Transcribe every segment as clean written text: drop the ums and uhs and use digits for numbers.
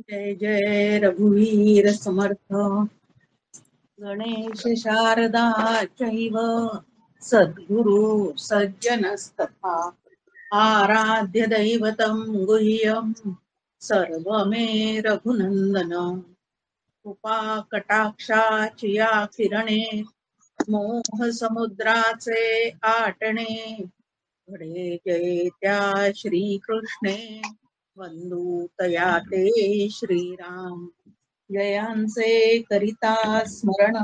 जय जय रघुवीर समर्थ गणेश शारदा चैव सद्गुरु सज्जनस्तथा आराध्य दैवतं गुह्यं सर्वमे रघुनंदन कृपा कटाक्षाची या किरणे मोह समुद्राचे आटणे घडे जय त्या श्रीकृष्णे वंदू तया ते श्रीराम जयांचे करिता स्मरण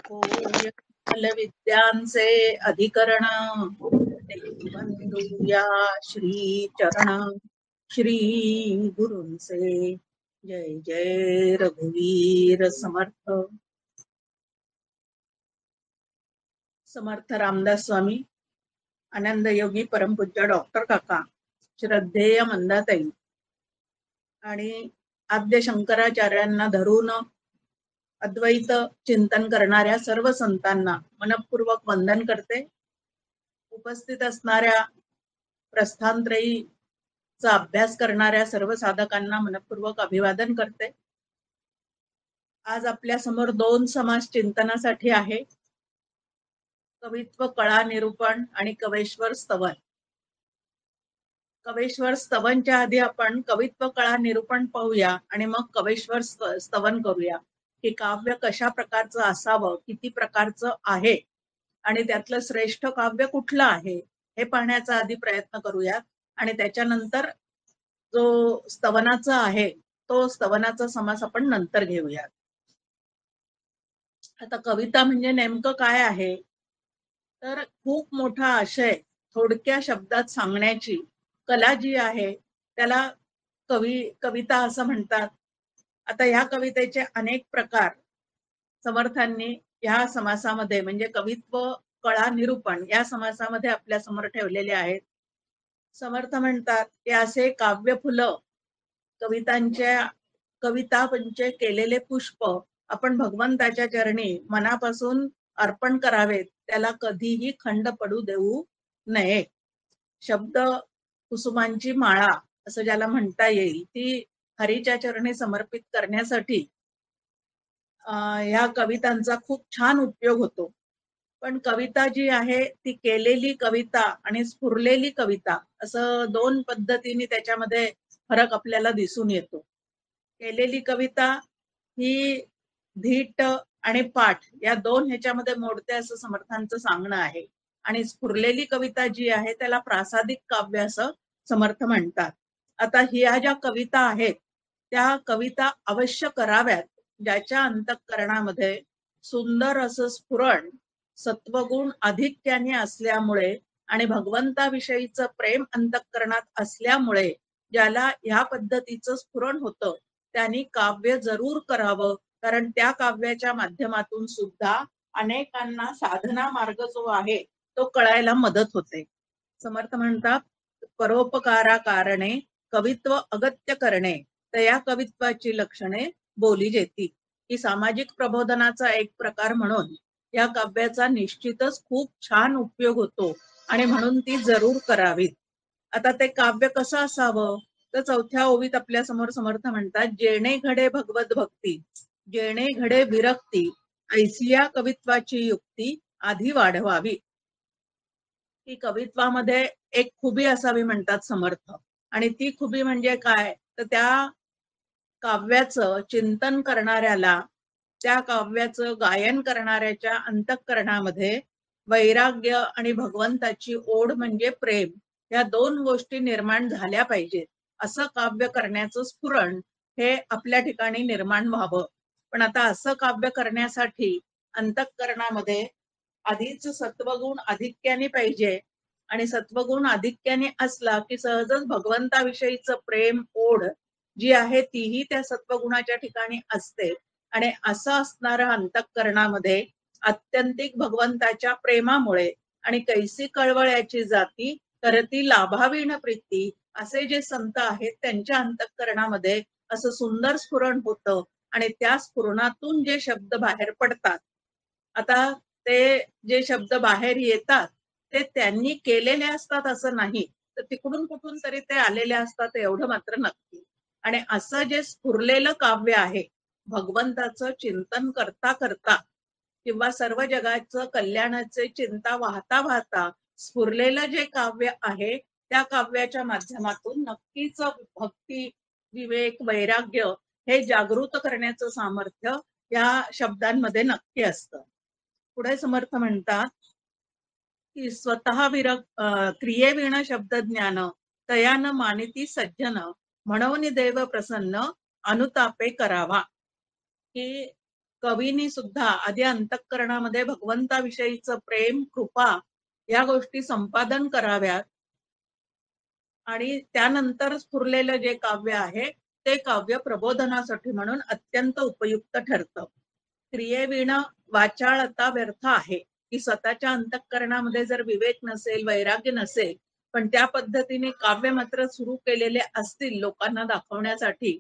होय विद्यांचे अधिकरण बंधूया श्री चरण श्री गुरूंचे जय जय रघुवीर समर्थ समर्थ रामदास स्वामी आनंद योगी परमपूज्य डॉक्टर काका श्रद्धेय मंदाताई आणि आद्य शंकराचार्यांना धरून अद्वैत चिंतन करणाऱ्या सर्व संतांना मनपूर्वक वंदन करते. उपस्थित असणाऱ्या प्रस्थानत्रयीचा अभ्यास करणाऱ्या सर्व साधकांना मनपूर्वक अभिवादन करते. आज आपल्या समोर दोन समास चिंतनासाठी आहे, कवित्व कळा निरूपण आणि कवेश्वर स्तवन. कवेश्वर स्तवनच्या आधी आपण कवित्व कळा निरूपण पाहूया आणि मग कवेश्वर स्तवन करूया की काव्य कशा प्रकारचं असावं, किती प्रकारचं आहे आणि त्यातलं श्रेष्ठ काव्य कुठलं आहे हे पाहण्याचा आधी प्रयत्न करूया आणि त्याच्यानंतर जो स्तवनाचा आहे तो स्तवनाचा समास आपण नंतर घेऊया. आता कविता म्हणजे नेमकं काय आहे, तर खूप मोठा आशय थोडक्या शब्दात सांगण्याची कला जी आहे त्याला कविता असं म्हणतात. आता ह्या कवितेचे अनेक प्रकार समर्थांनी ह्या समासामध्ये म्हणजे कवित्व कळा निरूपण या समासामध्ये आपल्या समोर ठेवलेले आहेत. समर्थ म्हणतात की असे काव्य फुलं कविता पंचे केलेले पुष्प आपण भगवंताच्या चरणी मनापासून अर्पण करावेत, त्याला कधीही खंड पडू देऊ नये. शब्द कुसुमांची माळा असं ज्याला म्हणता येईल ती हरीच्या चरणी समर्पित करण्यासाठी ह्या कवितांचा खूप छान उपयोग होतो. पण कविता जी आहे ती केलेली कविता आणि स्फुरलेली कविता असं दोन पद्धतीने त्याच्यामध्ये फरक आपल्याला दिसून येतो. केलेली कविता ही धीट आणि पाठ या दोन ह्याच्यामध्ये मोडते असं समर्थांचं सांगणं आहे आणि स्फुरलेली कविता जी आहे त्याला प्रासादिक काव्य असं समर्थ म्हणतात. आता ह्या ज्या कविता आहेत त्या कविता अवश्य कराव्यात ज्याच्या अंतःकरणामध्ये सुंदर असं स्फुरण सत्वगुण अधिक्याने असल्यामुळे आणि भगवंताविषयीचं प्रेम अंतःकरणात असल्यामुळे ज्याला ह्या पद्धतीचं स्फुरण होतं त्यांनी काव्य जरूर करावं, कारण त्या काव्याच्या माध्यमातून सुद्धा अनेकांना साधना मार्ग जो आहे तो कळायला मदत होते. समर्थ म्हणतात परोपकारा कारणे कवित्व अगत्य करणे तया कवित्वाची लक्षणे बोली जेती. ही सामाजिक प्रबोधनाचा एक प्रकार म्हणून या काव्याचा निश्चितच खूप छान उपयोग होतो आणि म्हणून ती जरूर करावी. आता ते काव्य कसं असावं, तर चौथ्या ओवीत आपल्या समोर समर्थ म्हणतात जेणे घडे भगवत भक्ती जेणे घडे विरक्ती ऐसिया कवित्वाची युक्ती आधी वाढवावी. की कवित्वामध्ये एक खुबी असावी म्हणतात समर्थ, आणि ती खुबी म्हणजे काय, तर त्या काव्याचं चिंतन करणाऱ्याला त्या काव्याचं गायन करणाऱ्याच्या अंतःकरणामध्ये वैराग्य आणि भगवंताची ओढ म्हणजे प्रेम या दोन गोष्टी निर्माण झाल्या पाहिजेत. असं काव्य करण्याचं स्फुरण हे आपल्या ठिकाणी निर्माण व्हावं. पण आता असं काव्य करण्यासाठी अंतःकरणामध्ये आधीच सत्वगुण अधिक्याने पाहिजे आणि सत्वगुण अधिक्याने असला की सहजच भगवंताविषयीचं प्रेम ओढ जी आहे तीही त्या सत्वगुणाच्या ठिकाणी असते आणि असं असणाऱ्या अंतःकरणामध्ये आत्यंतिक भगवंताच्या प्रेमामुळे आणि कैसी कळवळ्याची जाती तर ती लाभावी न प्रीती असे जे संत आहेत त्यांच्या अंतःकरणामध्ये असं सुंदर स्फुरण होतं आणि त्या स्फुरणातून जे शब्द बाहेर पडतात, आता ते जे शब्द बाहेर येतात ते त्यांनी केलेले असतात असं नाही, तर तिकडून कुठून तरी ते आलेले असतात एवढं मात्र नक्की. आणि असं जे स्फुरलेलं काव्य आहे, भगवंताचं चिंतन करता करता किंवा सर्व जगाचं कल्याणाचे चिंता वाहता वाहता स्फुरलेलं जे काव्य आहे, त्या काव्याच्या माध्यमातून नक्कीच भक्ती, विवेक, वैराग्य हे जागृत करण्याचं सामर्थ्य या शब्दांमध्ये नक्की असतं. पुढे समर्थ म्हणतात की स्वतः क्रियेविण शब्द ज्ञान तयान मानिती सज्जन म्हणून देव प्रसन्न अनुतापे करावा. की कवीनी सुद्धा आधी अंतःकरणामध्ये भगवंताविषयीचं प्रेम, कृपा या गोष्टी संपादन कराव्यात आणि त्यानंतर स्फुरलेलं जे काव्य आहे ते काव्य प्रबोधनासाठी म्हणून अत्यंत उपयुक्त ठरतं. क्रियेविण वाचाळता व्यर्थ आहे, की स्वतःच्या अंतःकरणामध्ये जर विवेक नसेल, वैराग्य नसेल, पण त्या पद्धतीने काव्य मात्र सुरू केलेले असतील लोकांना दाखवण्यासाठी,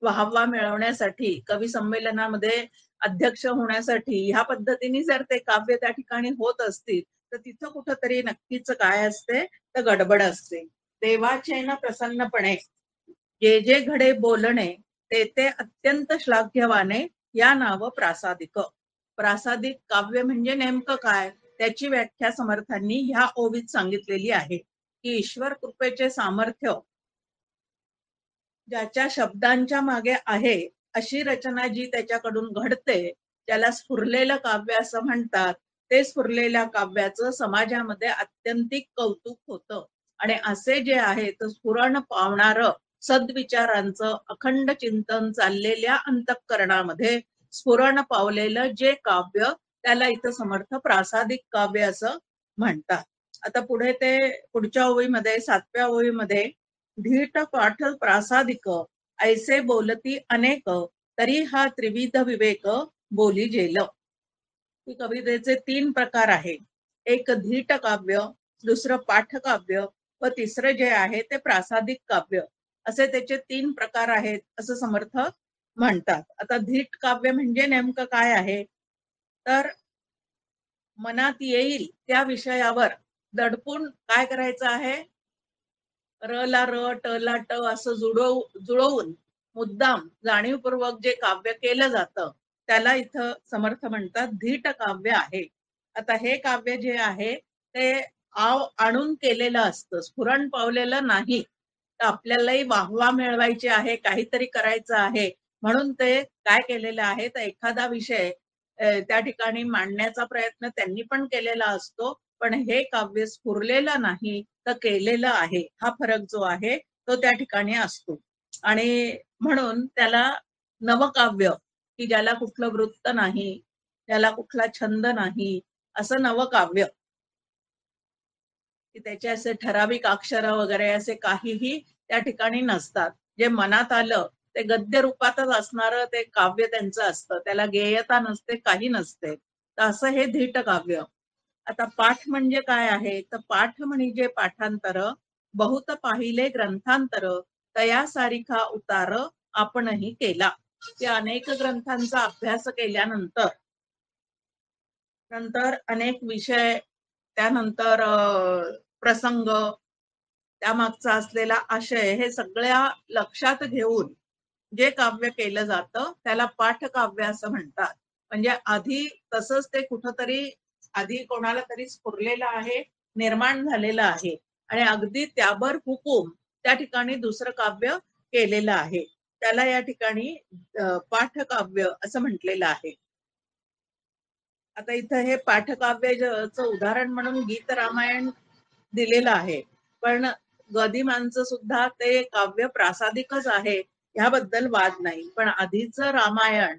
वाहवा मिळवण्यासाठी, कवी संमेलनामध्ये अध्यक्ष होण्यासाठी, ह्या पद्धतीने जर ते काव्य त्या ठिकाणी होत असतील तर तिथं कुठंतरी नक्कीच काय असते तर गडबड असते. देवाचे न प्रसन्नपणे जे जे घडे बोलणे ते ते अत्यंत श्लाघ्यवाने या नाव प्रासादिक. प्रासादिक काव्य म्हणजे नेमकं काय, त्याची व्याख्या समर्थांनी ह्या ओवीत सांगितलेली आहे की ईश्वर कृपेचे सामर्थ्य ज्याच्या शब्दांच्या मागे आहे अशी रचना जी त्याच्याकडून घडते त्याला स्फुरलेलं काव्य असं म्हणतात. ते स्फुरलेल्या काव्याचं समाजामध्ये अत्यंतिक कौतुक होतं आणि असे जे आहे तर स्फुरण पावणारं सद्विचारांचं अखंड चिंतन चाललेल्या अंतःकरणामध्ये स्फुरण पावलेलं जे काव्य त्याला इथं समर्थ प्रासादिक काव्य असं म्हणतात. आता पुढे ते पुढच्या ओळीमध्ये 7व्या ओळीमध्ये धीट पाठ प्रासादिक ऐसे बोलती अनेक तरी हा त्रिविध विवेक बोली जेल. कवितेचे 3 प्रकार आहे. एक धीट काव्य, दुसरं पाठकाव्य व तिसरं जे आहे ते प्रासादिक काव्य, असे त्याचे 3 प्रकार आहेत असं समर्थ म्हणतात. आता धीट काव्य म्हणजे नेमकं काय आहे, तर मनात येईल त्या विषयावर दडपून काय करायचं आहे, र ला र, ट ला ट असं जुळवून मुद्दाम जाणीवपूर्वक जे काव्य केलं जातं त्याला इथं समर्थ म्हणतात धीट काव्य आहे. आता हे काव्य जे आहे ते आव आणून केलेलं असतं, स्फुरण पावलेलं नाही. तर आपल्यालाही वाहवा मिळवायची आहे, काहीतरी करायचं आहे म्हणून ते काय केलेलं आहे तर एखादा विषय त्या ठिकाणी मांडण्याचा प्रयत्न त्यांनी पण केलेला असतो, पण हे काव्य स्फुरलेलं नाही तर केलेलं आहे. हा फरक जो आहे तो त्या ठिकाणी असतो आणि म्हणून त्याला नवकाव्य, की ज्याला कुठलं वृत्त नाही, त्याला कुठला छंद नाही, असं नवकाव्य, की त्याचे असे ठराविक अक्षर वगैरे असे काहीही त्या ठिकाणी नसतात. जे मनात आलं ते गद्य रूपातच असणारं ते काव्य त्यांचं असतं, त्याला गेयता नसते, काही नसते. तर असं हे धीट काव्य. आता पाठ म्हणजे काय आहे तर पाठ म्हणजे पाठांतर, बहुत पाहिले ग्रंथांतर तया सारिखा उतार आपणही केला. ते अनेक ग्रंथांचा अभ्यास केल्यानंतर नंतर अनेक विषय, त्यानंतर प्रसंग, त्यामागचा असलेला आशय हे सगळ्या लक्षात घेऊन जे काव्य केलं जातं त्याला पाठकाव्य असं म्हणतात. म्हणजे आधी तसंच ते कुठंतरी आधी कोणाला तरी स्फुरलेलं आहे, निर्माण झालेलं आहे आणि अगदी त्यावर हुकूम त्या ठिकाणी दुसरं काव्य केलेलं आहे. त्याला या ठिकाणी पाठकाव्य असं म्हटलेलं आहे. आता इथं हे पाठकाव्याचं उदाहरण म्हणून गीत रामायण दिलेलं आहे, पण गदिमांचं सुद्धा ते काव्य प्रासादिकच आहे ह्याबद्दल वाद नाही. पण आधीचं रामायण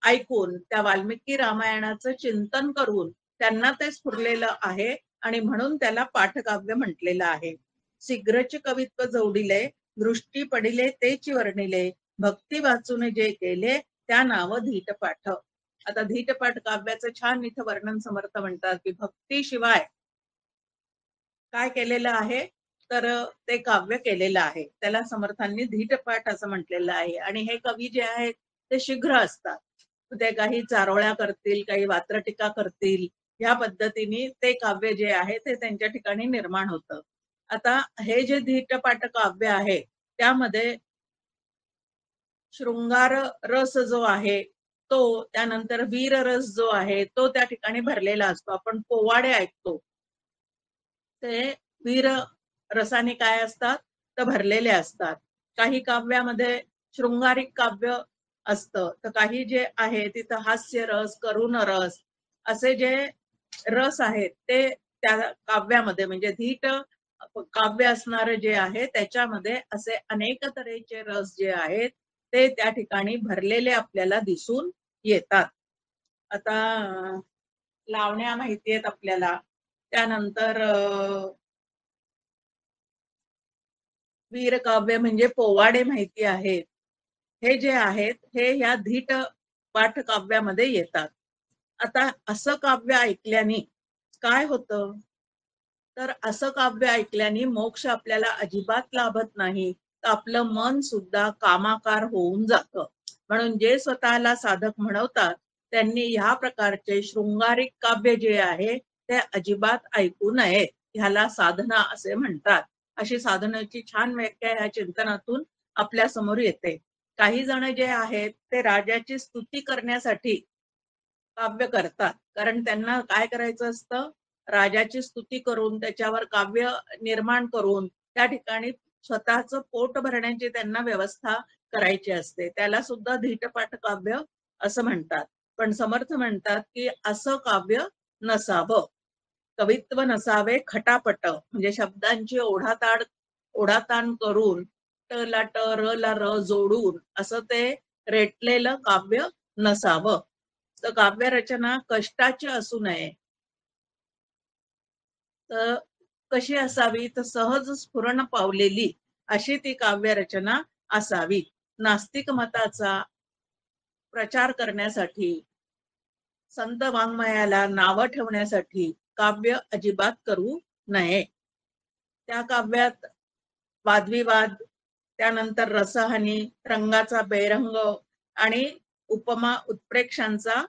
ऐकून त्या वाल्मिकी रामायणाचं चिंतन करून त्यांना ते स्फुरलेलं आहे आणि म्हणून त्याला पाठकाव्य म्हटलेलं आहे. शीघ्रचे कवित्व जोडिले, दृष्टी पडिले तेची वर्णिले, भक्ती वाचून जे केले त्या नाव धीटपाठ. आता धीटपाठ काव्याचं छान इथं वर्णन समर्थ म्हणतात की भक्तीशिवाय काय केलेलं आहे तर ते काव्य केलेलं आहे, त्याला समर्थांनी धीटपाठ असं म्हटलेलं आहे. आणि हे कवी जे आहेत ते शीघ्र असतात, ते काही चारोळ्या करतील, काही वात्रटिका करतील, या पद्धतीने ते काव्य जे आहे ते त्यांच्या ठिकाणी निर्माण होतं. आता हे जे धीटपाठ काव्य आहे त्यामध्ये शृंगार रस जो आहे तो, त्यानंतर वीर रस जो आहे तो त्या ठिकाणी भरलेला असतो. आपण पोवाडे ऐकतो ते वीर रसाने काय असतात तर भरलेले असतात. काही काव्यामध्ये शृंगारिक काव्य असतं, तर काही जे आहे तिथं हास्य रस, करुण रस असे जे रस आहेत ते त्या काव्यामध्ये म्हणजे धीट काव्य असणारे जे आहे त्याच्यामध्ये असे अनेक तऱ्हेचे रस जे आहेत ते त्या ठिकाणी भरलेले आपल्याला दिसून येतात. आता लावण्या माहिती आहेत आपल्याला. त्यानंतर वीरकाव्य म्हणजे पोवाडे माहिती आहेत. हे जे आहेत हे ह्या धीट पाठ काव्यामध्ये येतात. आता असं काव्य ऐकल्याने काय होतं? तर असं काव्य ऐकल्याने मोक्ष आपल्याला अजिबात लाभत नाही. तर आपलं मन सुद्धा कामाकार होऊन जातं. म्हणून जे स्वतःला साधक म्हणवतात त्यांनी ह्या प्रकारचे शृंगारिक काव्य जे आहे ते अजिबात ऐकू नये. ह्याला साधना असे म्हणतात. अशी साधनेची छान व्याख्या ह्या चिंतनातून आपल्या समोर येते. काही जण जे आहेत ते राजाची स्तुती करण्यासाठी काव्य करतात. कारण त्यांना काय करायचं असतं, राजाची स्तुती करून त्याच्यावर काव्य निर्माण करून त्या ठिकाणी स्वतःचं पोट भरण्याची त्यांना व्यवस्था करायची असते. त्याला सुद्धा धीटपाठ काव्य असं म्हणतात. पण समर्थ म्हणतात की असं काव्य नसावं. कवित्व नसावे खटापट म्हणजे शब्दांची ओढाताण करून ट ला ट र ला र जोडून असं ते रेटलेलं काव्य नसावं. तर काव्य रचना कष्टाची असू नये. तर कशी असावी तर सहज स्फुरण पावलेली अशी ती काव्य रचना असावी. नास्तिक मताचा प्रचार करण्यासाठी, संत वाङ्मयाला नावं ठेवण्यासाठी काव्य अजिबात करू नये. त्या काव्यात वादविवाद, त्यानंतर रसहानी, रंगाचा बेरंग आणि उपमा उत्प्रेक्षांचा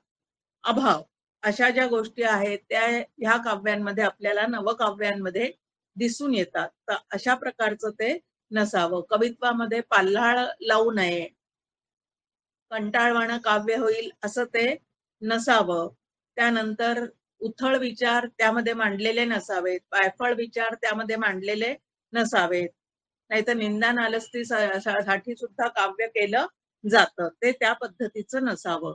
अभाव अशा ज्या गोष्टी आहेत त्या ह्या काव्यांमध्ये आपल्याला नवकाव्यांमध्ये दिसून येतात. तर अशा प्रकारचं ते नसावं. कवित्वामध्ये पाल्हाळ लावू नये. कंटाळवाणं काव्य होईल असं ते नसावं. त्यानंतर उथळ विचार त्यामध्ये मांडलेले नसावेत. वायफळ विचार त्यामध्ये मांडलेले नसावेत. नाहीतर निंदा नालस्ती साठी सुद्धा काव्य केलं जातं. ते त्या पद्धतीचं नसावं.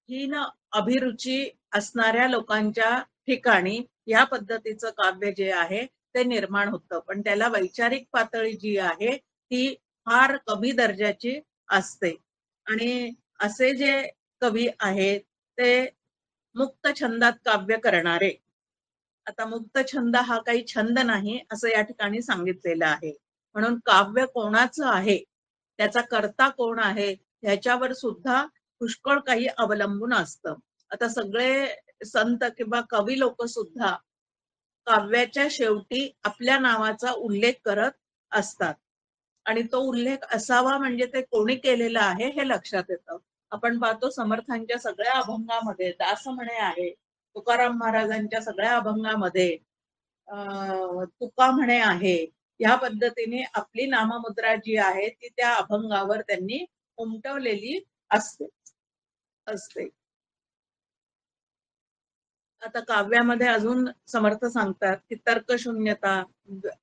हीन अभिरुची असणाऱ्या लोकांच्या ठिकाणी या पद्धतीचं काव्य जे आहे ते निर्माण होतं. पण त्याला वैचारिक पातळी जी आहे ती फार कमी दर्जाची असते. आणि असे जे कवी आहेत ते मुक्त छंदात काव्य करणारे. आता मुक्त छंद हा काही छंद नाही असं या ठिकाणी सांगितलेलं आहे. म्हणून काव्य कोणाचं आहे, त्याचा कर्ता कोण आहे ह्याच्यावर सुद्धा पुष्कळ काही अवलंबून असतं. आता सगळे संत किंवा कवी लोक सुद्धा काव्याच्या शेवटी आपल्या नावाचा उल्लेख करत असतात. आणि तो उल्लेख असावा म्हणजे ते कोणी केलेलं आहे हे लक्षात येतं. आपण पाहतो समर्थांच्या सगळ्या अभंगामध्ये दास म्हणे आहे. तुकाराम महाराजांच्या सगळ्या अभंगामध्ये तुका म्हणे आहे. या पद्धतीने आपली नाममुद्रा जी आहे ती त्या अभंगावर त्यांनी उमटवलेली असते असते. आता काव्यामध्ये अजून समर्थ सांगतात की तर्कशून्यता,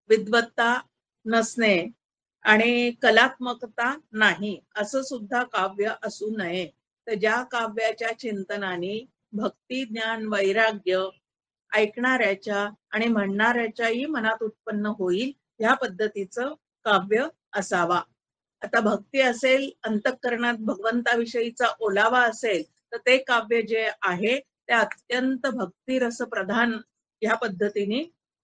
विद्वत्ता नसणे आणि कलात्मकता नाही असं सुद्धा काव्य असू नये. तर ज्या काव्याच्या चिंतनाने भक्ती, ज्ञान, वैराग्य ऐकणाऱ्याच्या आणि म्हणणाऱ्याच्याही मनात उत्पन्न होईल या पद्धतीचं काव्य असावा. आता भक्ती असेल, अंतःकरणात भगवंताविषयीचा ओलावा असेल तर ते काव्य जे आहे ते अत्यंत भक्तिरस प्रधान ह्या पद्धतीने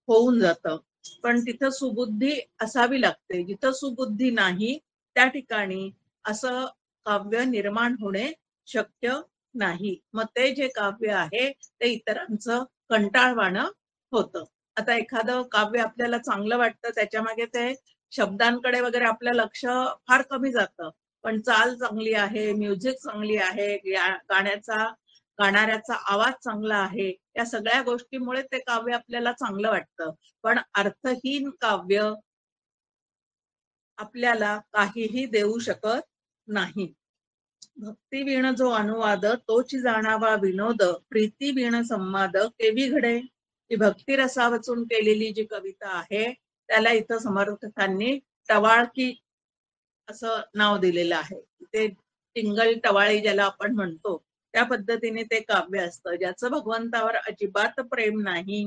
होऊन जातं. पण तिथं सुबुद्धी असावी लागते. जिथं सुबुद्धी नाही त्या ठिकाणी असं काव्य निर्माण होणे शक्य नाही. मग ते जे काव्य आहे ते इतरांचं कंटाळवाणं होतं. आता एखादं काव्य आपल्याला चांगलं वाटतं त्याच्या मागे ते शब्दांकडे वगैरे आपलं लक्ष फार कमी जातं. पण चाल चांगली आहे, म्युझिक चांगली आहे, गाणाऱ्याचा आवाज चांगला आहे, या सगळ्या गोष्टीमुळे ते काव्य आपल्याला चांगलं वाटतं. पण अर्थहीन काव्य आपल्याला काहीही देऊ शकत नाही. भक्ती विण जो अनुवाद तोची जाणावा विनोद, प्रीती विण संवाद केवी घडे. ही भक्ती रसावचून केलेली जी कविता आहे त्याला इथं समर्थकांनी टवाळकी असं नाव दिलेलं आहे. ते टिंगल टवाळी ज्याला आपण म्हणतो त्या पद्धतीने ते काव्य असतं. ज्याचं भगवंतावर अजिबात प्रेम नाही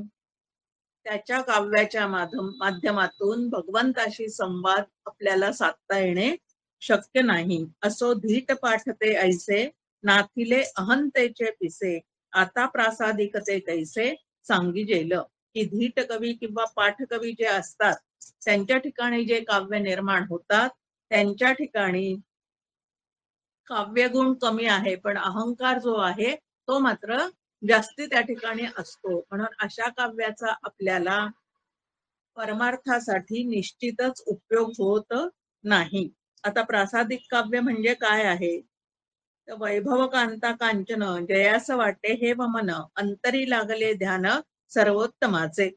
त्याच्या काव्याच्या माध्यमातून भगवंताशी संवाद आपल्याला साधता येणे शक्य नाही. असो धीट पाठते ऐसे, नाथिले अहंतेचे पिसे, आता प्रासादिकते कैसे सांगिजेल. की धीट कवी किंवा पाठकवी जे असतात त्यांच्या ठिकाणी जे काव्य निर्माण होतात त्यांच्या ठिकाणी काव्यगुण कमी आहे पण अहंकार जो आहे तो मात्र जास्ती त्या ठिकाणी असतो. म्हणून अशा काव्याचा आपल्याला परमार्थासाठी निश्चितच उपयोग होत नाही. आता प्रासादिक काव्य म्हणजे काय आहे? तर वैभव कांता कांचन जयास वाटे हे वमन, अंतरी लागले ध्यान सर्वोत्तमाचे.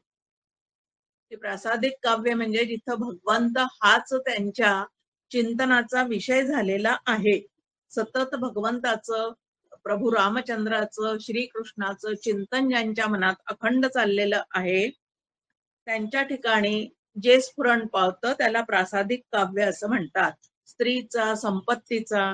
प्रासादिक काव्य म्हणजे जिथं भगवंत हाच त्यांच्या चिंतनाचा विषय झालेला आहे. सतत भगवंताचं, प्रभू रामचंद्राचं, श्रीकृष्णाचं चिंतन ज्यांच्या मनात अखंड चाललेलं आहे त्यांच्या ठिकाणी जे स्फुरण पावतं त्याला प्रासादिक काव्य असं म्हणतात. स्त्रीचा, संपत्तीचा,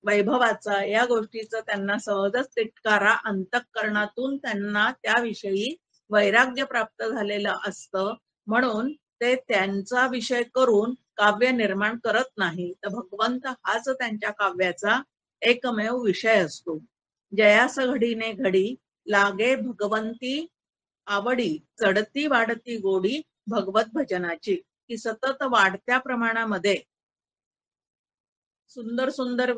वैभवाचा या गोष्टीचा त्यांना सहजच तिटकारा अंतःकरणातून त्यांना त्याविषयी वैराग्य प्राप्त झालेलं असतं. म्हणून ते त्यांचा विषय करून काव्य निर्माण करत नाही. तर भगवंत हाच त्यांच्या काव्याचा एकमेव विषय असतो. जयास घडीने घडी लागे भगवंती आवडी, चढती वाढती गोडी भगवत भजनाची. की सतत वाढत्या प्रमाणामध्ये सुंदर सुंदर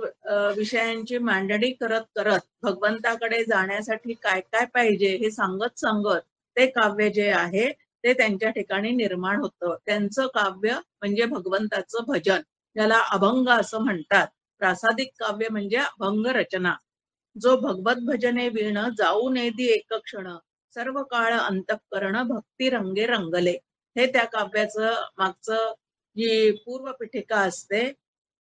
विषयांची मांडणी करत करत भगवंताकडे जाण्यासाठी काय काय पाहिजे हे सांगत सांगत ते काव्य जे आहे ते त्यांच्या ठिकाणी निर्माण होतं. त्यांचं काव्य म्हणजे भगवंताचं भजन, ज्याला अभंग असं म्हणतात. प्रासादिक काव्य म्हणजे अभंग रचना. जो भगवत भजने वीण जाऊ नेदी एक क्षण, सर्व काळ अंतःकरण भक्ती रंगे रंगले. हे त्या काव्याचं मागचं जी पूर्व पीठिका असते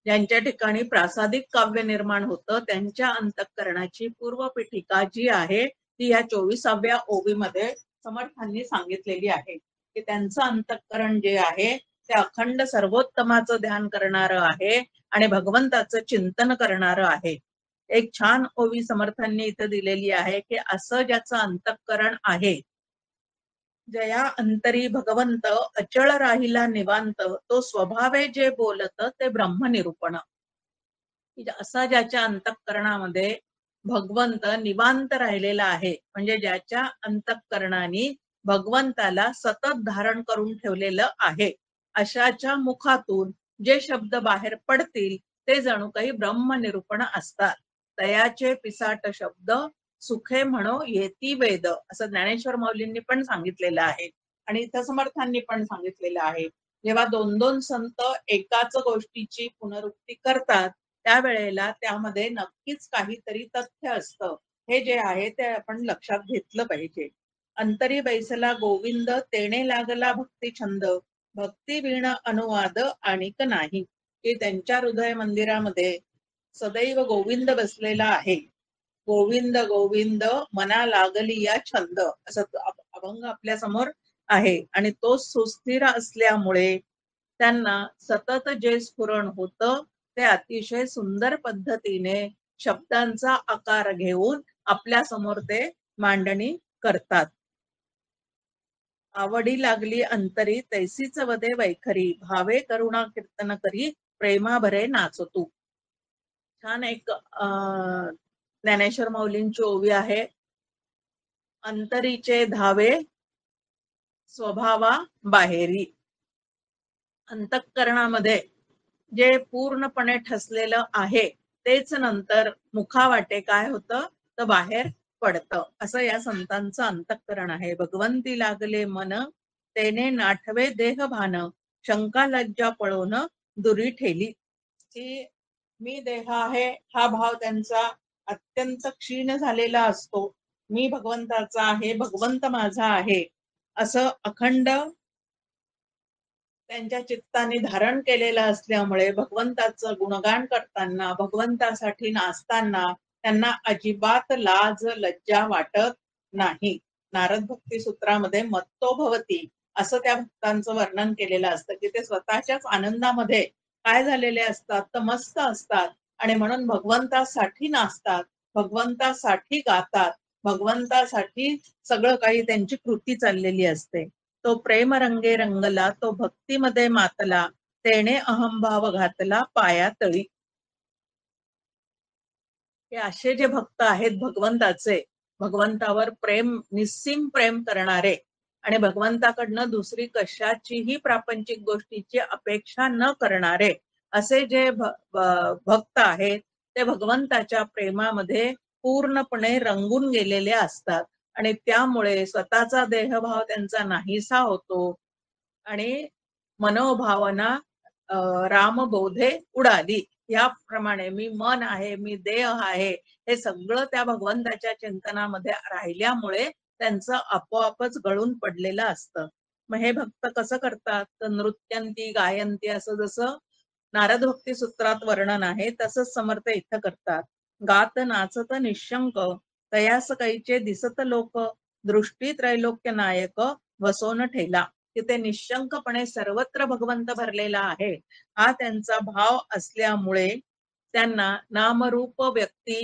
ज्यांच्या ठिकाणी प्रासादिक काव्य निर्माण होतं त्यांच्या अंतःकरणाची पूर्व पीठिका जी आहे ती या 24व्या ओवीमध्ये समर्थांनी सांगितलेली आहे. की त्यांचं अंतःकरण जे आहे ते अखंड सर्वोत्तमाचं ध्यान करणारं आहे आणि भगवंताचं चिंतन करणारं आहे. एक छान ओवी समर्थांनी इथं दिलेली आहे की असं ज्याचं अंतःकरण आहे, जया अंतरी भगवंत अचळ राहिला निवांत, तो स्वभावे जे बोलत ते ब्रह्मनिरूपण. असा ज्याच्या अंतःकरणामध्ये भगवंत निवांत राहिलेला आहे, म्हणजे ज्याच्या अंतःकरणाने भगवंताला सतत धारण करून ठेवलेलं आहे, अशाच्या मुखातून जे शब्द बाहेर पडतील ते जणू काही ब्रह्मनिरूपण असतात. तयाचे पिसाट शब्द सुखे म्हणो येती वेद, असं ज्ञानेश्वर माऊलींनी पण सांगितलेलं आहे आणि इथं समर्थांनी पण सांगितलेलं आहे. जेव्हा दोन दोन संत एकाच गोष्टीची पुनरुक्ती करतात त्यावेळेला त्यामध्ये नक्कीच काहीतरी तथ्य असतं. हे जे आहे ते आपण लक्षात घेतलं पाहिजे. अंतरी बैसला गोविंद तेणे लागला भक्ती छंद, भक्ती वीण अनुवाद आणिक नाही. की त्यांच्या हृदय मंदिरामध्ये सदैव गोविंद बसलेला आहे. गोविंद गोविंद मना लागली या छंद, असं अभंग आपल्या समोर आहे आणि तो सुस्थिर असल्यामुळे त्यांना सतत जे स्फुरण होतं ते अतिशय सुंदर पद्धतीने शब्दांचा आकार घेऊन आपल्या समोर ते मांडणी करतात. आवडी लागली अंतरी तैसीच वदे वैखरी, भावे करुणा कीर्तन करी प्रेमा भरे नाचतू. छान एक ज्ञानेश्वर माऊलींची ओवी आहे. अंतरीचे धावे स्वभावा बाहेरी. अंतःकरणामध्ये जे पूर्णपणे ठसलेलं आहे तेच नंतर मुखावाटे काय होतं तर बाहेर पडतं. असं या संतांचं अंतःकरण आहे. भगवंती लागले मन तेने नाठवे देह भान, शंका लज्जा पळून दुरी ठेली. की मी देह आहे हा भाव त्यांचा अत्यंत क्षीण झालेला असतो. मी भगवंताचा आहे, भगवंत माझा आहे असं अखंड त्यांच्या चित्ताने धारण केलेलं असल्यामुळे भगवंताचं गुणगान करताना, भगवंतासाठी नाचताना त्यांना अजिबात लाज लज्जा वाटत नाही. नारद भक्ती सूत्रामध्ये मत्तो भवती असं त्या भक्तांचं वर्णन केलेलं असतं, की ते स्वतःच्याच आनंदामध्ये काय झालेले असतात, तर मस्त असतात आणि म्हणून भगवंतासाठी नाचतात, भगवंतासाठी गातात, भगवंतासाठी सगळं काही त्यांची कृती चाललेली असते. तो प्रेम रंगे रंगला, तो भक्तीमध्ये मातला, तेणे अहंभाव घातला पायातळी. हे असे जे भक्त आहेत भगवंताचे, भगवंतावर प्रेम, निस्सीम प्रेम करणारे आणि भगवंताकडनं दुसरी कशाचीही प्रापंचिक गोष्टीची अपेक्षा न करणारे असे जे भक्त आहेत, ते भगवंताच्या प्रेमामध्ये पूर्णपणे रंगून गेलेले असतात आणि त्यामुळे स्वतःचा देहभाव त्यांचा नाहीसा होतो आणि मनोभावना रामबोधे उडाली. याप्रमाणे मी मन आहे, मी देह आहे, हे सगळं त्या भगवंताच्या चिंतनामध्ये राहिल्यामुळे त्यांचं आपोआपच गळून पडलेलं असतं. मग हे भक्त कसं करतात, तर नृत्यंती गायंती असं जसं नारद भक्ती सूत्रात वर्णन आहे तसंच समर्थ इथं करतात. गात नाचत निशंक तयास कैचे दिसत लोक, दृष्टी त्रैलोक्य नायक वसोन ठेला. की ते निशंकपणे सर्वत्र भगवंत भरलेला आहे हा त्यांचा भाव असल्यामुळे त्यांना नामरूप व्यक्ती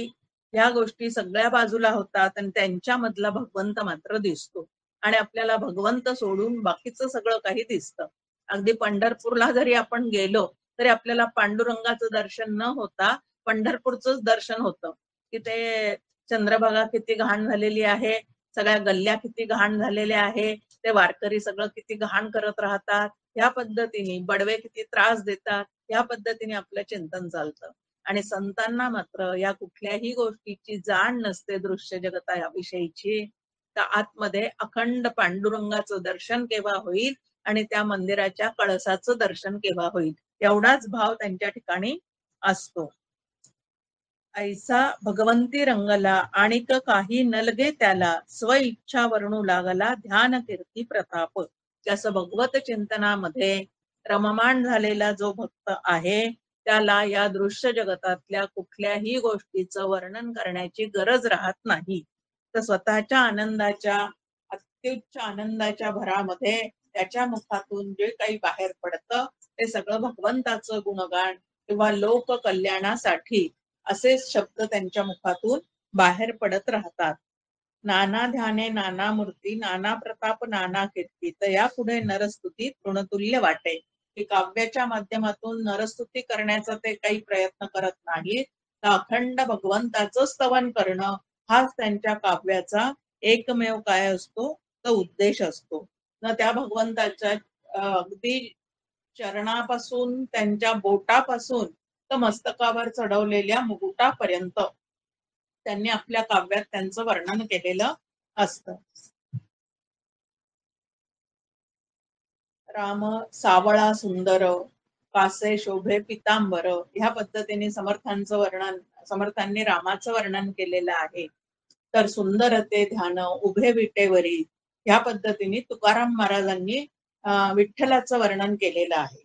ह्या गोष्टी सगळ्या बाजूला होतात आणि त्यांच्यामधला भगवंत मात्र दिसतो आणि आपल्याला भगवंत सोडून बाकीचं सगळं काही दिसतं. अगदी पंढरपूरला जरी आपण गेलो तरी आपल्याला पांडुरंगाचं दर्शन न होता पंढरपूरच दर्शन होतं, की ते चंद्रभागा किती घाण झालेली आहे, सगळ्या गल्ल्या किती घाण झालेल्या आहे, ते वारकरी सगळं किती घाण करत राहतात, ह्या पद्धतीने बडवे किती त्रास देतात, ह्या पद्धतीने आपलं चिंतन चालतं आणि संतांना मात्र या कुठल्याही गोष्टीची जाण नसते दृश्य जगताविषयीची. तर आतमध्ये अखंड पांडुरंगाचं दर्शन केव्हा होईल आणि त्या मंदिराच्या कळसाचं दर्शन केव्हा होईल एवढाच भाव त्यांच्या ठिकाणी असतो. ऐसा भगवंती रंगला आणिक काही नलगे त्याला, स्व इच्छा वर्णू लागला ध्यान कीर्ती प्रताप. जसं भगवत चिंतनामध्ये रममाण झालेला जो भक्त आहे त्याला या दृश्य जगतातल्या कुठल्याही गोष्टीचं वर्णन करण्याची गरज राहत नाही. तर स्वतःच्या आनंदाच्या, अत्युच्च आनंदाच्या भरामध्ये त्याच्या मुखातून जे काही बाहेर पडतं ते सगळं भगवंताचं गुणगान किंवा लोक कल्याणासाठी असे शब्द त्यांच्या मुखातून बाहेर पडत राहतात. नाना ध्याने नाना मूर्ती, नाना प्रताप नाना कीर्ती, तया पुढे नरस्तुती तृणतुल्य वाटे. की काव्याच्या माध्यमातून नरस्तुती करण्याचा ते काही प्रयत्न करत नाहीत, तर अखंड भगवंताचं स्तवन करणं हाच त्यांच्या काव्याचा एकमेव काय असतो, तर उद्देश असतो. न त्या भगवंताच्या अगदी चरणापासून, त्यांच्या बोटापासून तर मस्तकावर चढवलेल्या मुकुटापर्यंत त्यांनी आपल्या काव्यात त्यांचं वर्णन केलेलं असतं. राम सावळा सुंदर, कासे शोभे पितांबर, ह्या पद्धतीने समर्थांनी रामाचं वर्णन केलेलं आहे. तर सुंदर ते ध्यान उभे विटेवरी, ह्या पद्धतीने तुकाराम महाराजांनी विठ्ठलाचं वर्णन केलेलं आहे.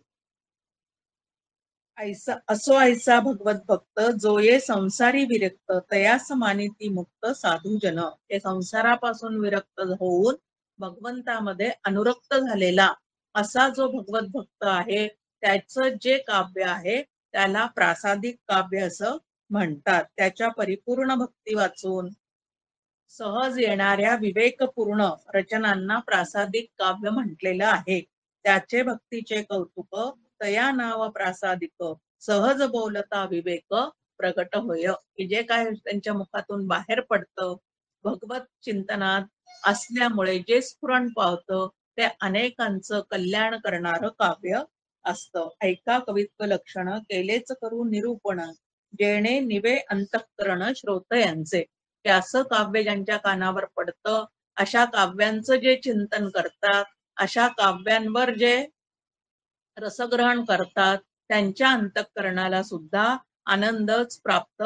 ऐसा असो ऐसा भगवत भक्त, जो ये संसारी विरक्त तयास मानिती मुक्त साधू जन. हे संसारापासून विरक्त होऊन भगवंतामध्ये अनुरक्त झालेला असा जो भगवत भक्त आहे त्याचं जे काव्य आहे त्याला प्रासादिक काव्य असं म्हणतात. त्याच्या परिपूर्ण भक्ती वाचून सहज येणाऱ्या विवेकपूर्ण रचनांना प्रासादिक काव्य म्हटलेलं आहे. त्याचे भक्तीचे कौतुक तया नाव प्रासादिक, सहज बोलता विवेक प्रगट होय. की जे काय त्यांच्या मुखातून बाहेर पडतं भगवत चिंतनात असल्यामुळे जे स्फुरण पावतं ते अनेकांचं कल्याण करणारं काव्य असतं. ऐका कवित्व लक्षण केलेच करू निरूपण, जेणे निवे अंतःकरण श्रोतयांचे. ते असं काव्य ज्यांच्या कानावर पडतं अशा काव्यांचं जे चिंतन करतात, अशा काव्यांवर जे रसग्रहण करतात त्यांच्या अंतःकरणाला सुद्धा आनंदच प्राप्त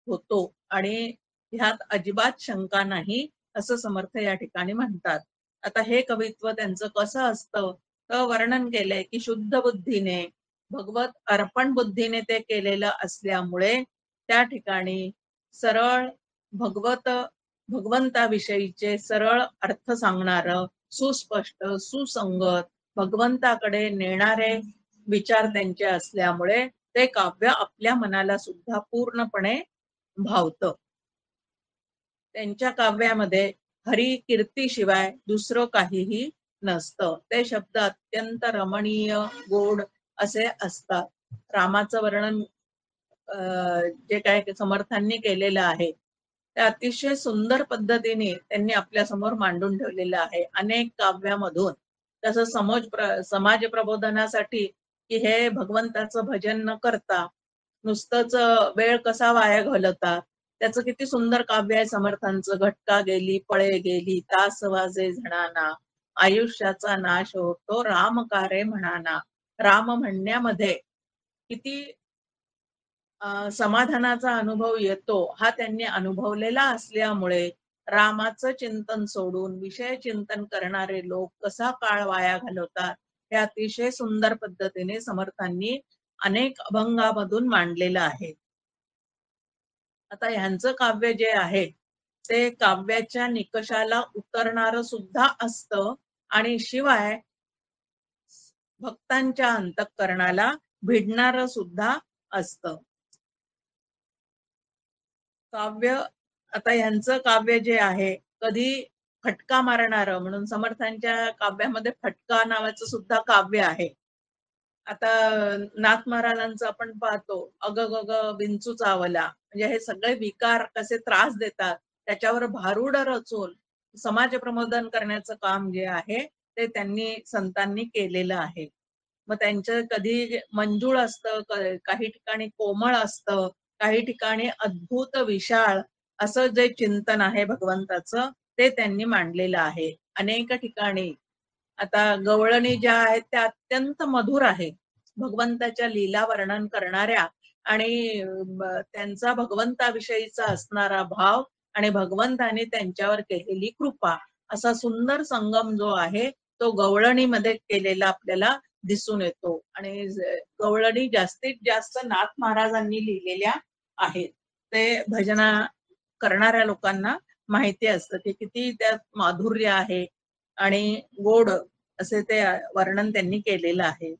होतो आणि ह्यात अजिबात शंका नाही असं समर्थ या ठिकाणी म्हणतात. आता हे कवित्व त्यांचं कसं असतं, वर्णन केलंय की शुद्ध बुद्धीने भगवत अर्पण बुद्धीने ते केलेलं असल्यामुळे त्या ठिकाणी सरळ भगवत भगवंताविषयीचे सरळ अर्थ सांगणारं सुस्पष्ट सुसंगत भगवंताकडे नेणारे विचार त्यांचे असल्यामुळे ते काव्य आपल्या मनाला सुद्धा पूर्णपणे भावतं. त्यांच्या काव्यामध्ये हरी कीर्तीशिवाय दुसरं काहीही नसतं. ते शब्द अत्यंत रमणीय गोड असे असतात. रामाचं वर्णन जे काय समर्थांनी केलेलं आहे ते अतिशय सुंदर पद्धतीने त्यांनी आपल्या समोर मांडून ठेवलेलं आहे. अनेक काव्यामधून तसं समाज प्रबोधनासाठी की हे भगवंताचं भजन न करता नुसतंच वेळ कसा वाया घालवतात त्याचं किती सुंदर काव्य आहे समर्थांचं. घटका गेली पळे गेली तास वाजे झणाना आयुष्याचा नाश होतो राम कारे म्हणाना. राम म्हणण्यामध्ये किती समाधानाचा अनुभव येतो हा त्यांनी अनुभवलेला असल्यामुळे रामाचं चिंतन सोडून विषय चिंतन करणारे लोक कसा काळ वाया घालवतात हे अतिशय सुंदर पद्धतीने समर्थांनी अनेक अभंगामधून मांडलेलं आहे. आता ह्यांचं काव्य जे आहे ते काव्याच्या निकषाला उतरणारं सुद्धा असतं आणि शिवाय भक्तांच्या अंतःकरणाला भिडणारं सुद्धा असतं. काव्य आता ह्यांचं काव्य जे आहे कधी फटका मारणारं म्हणून समर्थांच्या काव्यामध्ये फटका नावाचं सुद्धा काव्य आहे. आता नाथ महाराजांचं आपण पाहतो अग गग विंचू चावला म्हणजे हे सगळे विकार कसे त्रास देतात त्याच्यावर भारुड रचून समाज प्रबोधन करण्याचं काम जे आहे ते त्यांनी संतांनी केलेलं आहे. मग त्यांचं कधी मंजूळ असतं काही ठिकाणी कोमळ असतं काही ठिकाणी अद्भुत विशाल असं जे चिंतन आहे भगवंताचं ते त्यांनी मांडलेलं आहे. अनेक ठिकाणी आता गवळणी ज्या आहेत त्या अत्यंत मधुर आहे भगवंताच्या लीला वर्णन करणाऱ्या आणि त्यांचा भगवंताविषयीचा असणारा भाव आणि भगवंताने त्यांच्यावर केलेली कृपा असा सुंदर संगम जो आहे तो गवळणीमध्ये केलेला आपल्याला दिसून येतो. आणि गवळणी जास्तीत जास्त नाथ महाराजांनी लिहिलेल्या आहेत. ते भजना करणाऱ्या लोकांना माहिती असतं की किती त्यात माधुर्य आहे आणि गोड असे ते वर्णन त्यांनी केलेलं आहे.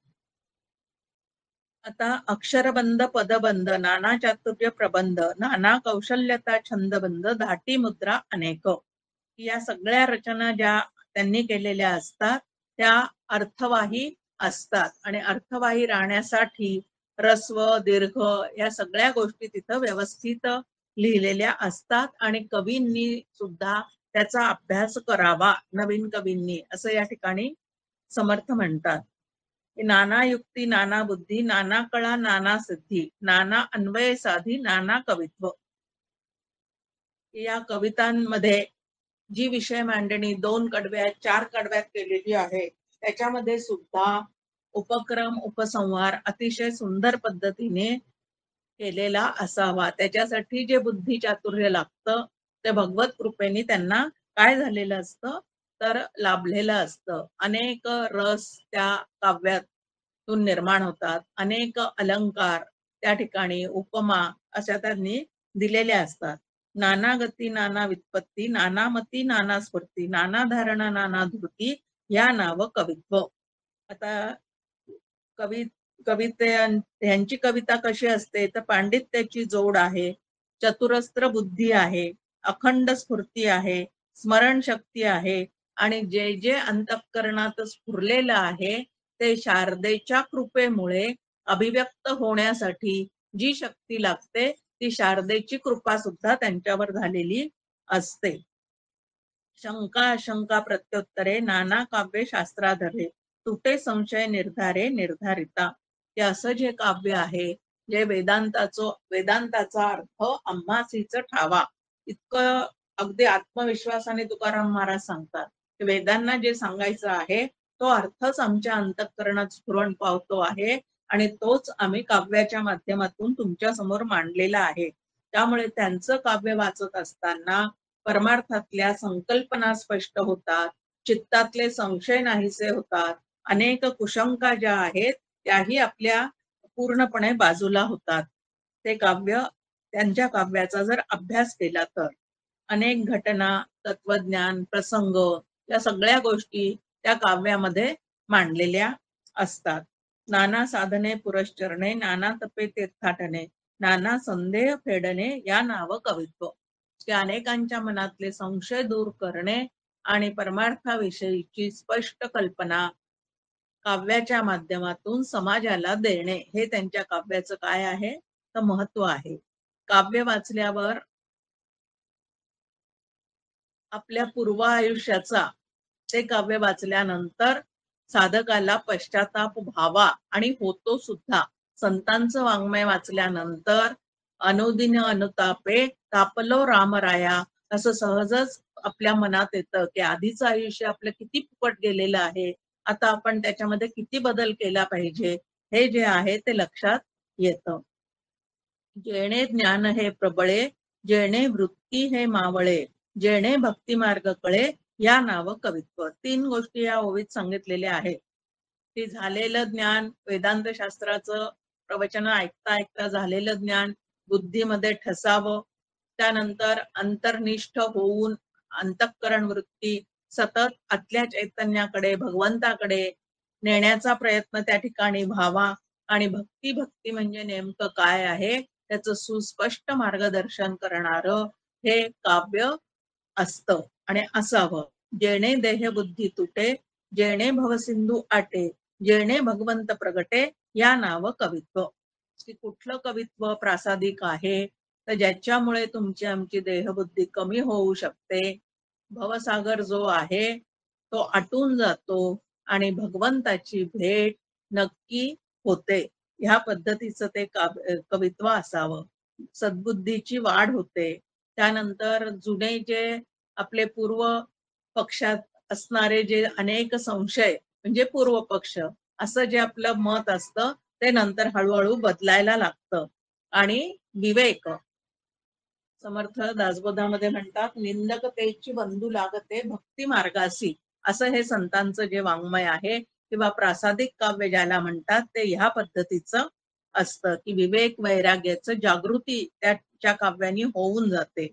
आता अक्षरबंध पदबंध नाना चातुर्य प्रबंध नाना कौशल्यता छंदबंध धाटी मुद्रा अनेक या सगळ्या रचना ज्या त्यांनी केलेल्या असतात त्या अर्थवाही असतात आणि अर्थवाही राहण्यासाठी ह्रस्व दीर्घ या सगळ्या गोष्टी तिथं व्यवस्थित लिहिलेल्या असतात आणि कवींनी सुद्धा त्याचा अभ्यास करावा नवीन कवींनी असं या ठिकाणी समर्थ म्हणतात. नाना युक्ती नाना बुद्धी नाना कळा नाना सिद्धी नाना अन्वय साधी नाना कवित्व या कवितांमध्ये जी विषय मांडणी 2 कडव्यात 4 कडव्यात केलेली आहे त्याच्यामध्ये सुद्धा उपक्रम उपसंहार अतिशय सुंदर पद्धतीने केलेला असावा. त्याच्यासाठी जे बुद्धी चातुर्य लागतं ते भगवत कृपेने त्यांना काय झालेलं असतं तर लाभलेलं असतं. अनेक रस त्या काव्यातून निर्माण होतात. अनेक अलंकार त्या ठिकाणी उपमा अशा त्यांनी दिलेल्या असतात. नाना गती नाना व्युत्पत्ती नाना मती नाना स्फूर्ती नाना धारणा नाना धृती या नाव कवित्व. आता कवी ह्यांची कविता कशी असते तर पांडित्याची जोड आहे चतुरस्त्र बुद्धी आहे अखंड स्फूर्ती आहे स्मरण शक्ती आहे आणि जे जे अंतःकरणात स्फुरलेलं आहे ते शारदेच्या कृपेमुळे अभिव्यक्त होण्यासाठी जी शक्ती लागते ती शारदेची कृपा सुद्धा त्यांच्यावर झालेली असते. शंका शंका प्रत्युत्तरे नाना काव्य शास्त्राधरे तुटे संशय निर्धारे निर्धारिता. हे असं जे काव्य आहे जे वेदांताचा अर्थ आम्हासीच ठावा इतकं अगदी आत्मविश्वासाने तुकाराम महाराज सांगतात. वेदांना जे सांगायचं आहे तो अर्थच आमच्या अंतःकरणात स्फुरण पावतो आहे आणि तोच आम्ही काव्याच्या माध्यमातून तुमच्या समोर मांडलेला आहे. त्यामुळे त्यांचं काव्य वाचत असताना परमार्थातल्या संकल्पना स्पष्ट होतात चित्तातले संशय नाहीसे होतात अनेक कुशंका ज्या आहेत त्याही आपल्या पूर्णपणे बाजूला होतात. ते काव्य, त्यांच्या काव्याचा जर अभ्यास केला तर अनेक घटना, तत्वज्ञान, प्रसंग या सगळ्या गोष्टी त्या काव्यामध्ये मांडलेल्या असतात. नाना साधने पुरश्चरणे, नाना तपे तीर्थाटने, नाना संदेह फेडणे या नाव कवित्व. की अनेकांच्या मनातले संशय दूर करणे आणि परमार्थाविषयीची स्पष्ट कल्पना काव्याच्या माध्यमातून समाजाला देणे, हे त्यांच्या काव्याचं काय आहे तर महत्व आहे. काव्य वाचल्यावर आपल्या पूर्व आयुष्याचा, ते काव्य वाचल्यानंतर साधकाला पश्चाताप व्हावा आणि होतो सुद्धा. संतांचं वाङ्मय वाचल्यानंतर अनुदिन अनुतापे तापलो रामराया असं सहजच आपल्या मनात येतं की आधीचं आयुष्य आपलं किती फुकट गेलेलं आहे, आता आपण त्याच्यामध्ये किती बदल केला पाहिजे, हे जे आहे ते लक्षात येतं. जेणे ज्ञान हे प्रबळे, जेणे वृत्ती हे मावळे, जेणे भक्ती मार्ग कळे या नाव कवित्व. 3 गोष्टी या ओवीत सांगितलेल्या आहेत. की झालेलं ज्ञान, वेदांत शास्त्राचं प्रवचन ऐकता ऐकता झालेलं ज्ञान बुद्धीमध्ये ठसावं, त्यानंतर अंतर्निष्ठ होऊन अंतःकरण वृत्ती सतत आतल्या चैतन्याकडे, भगवंताकडे नेण्याचा प्रयत्न त्या ठिकाणी व्हावा. आणि भक्ती, भक्ती म्हणजे नेमकं काय आहे त्याचं सुस्पष्ट मार्गदर्शन करणारं हे काव्य असतं आणि असावं. जेणे देह बुद्धी तुटे, जेणे भवसिंधू आटे, जेणे भगवंत प्रगटे या नाव कवित्व. की कुठलं कवित्व प्रासादिक आहे तर ज्याच्यामुळे तुमची आमची देहबुद्धी कमी होऊ शकते, भवसागर जो आहे तो आटून जातो आणि भगवंताची भेट नक्की होते. ह्या पद्धतीचं ते कवित्व असावं. सद्बुद्धीची वाढ होते. त्यानंतर जुने जे आपले पूर्व पक्षात असणारे जे अनेक संशय म्हणजे पूर्व पक्ष असं जे आपलं मत असतं ते नंतर हळूहळू बदलायला लागतं. आणि विवेक, समर्थ दासबोधामध्ये म्हणतात, निंदकतेची बंधू लागते भक्ती मार्गासी. असं हे संतांचं जे वाङ्मय आहे किंवा प्रासादिक काव्य ज्याला म्हणतात ते ह्या पद्धतीचं असतं की विवेक वैराग्याचं जागृती त्याच्या काव्यानी होऊन जाते.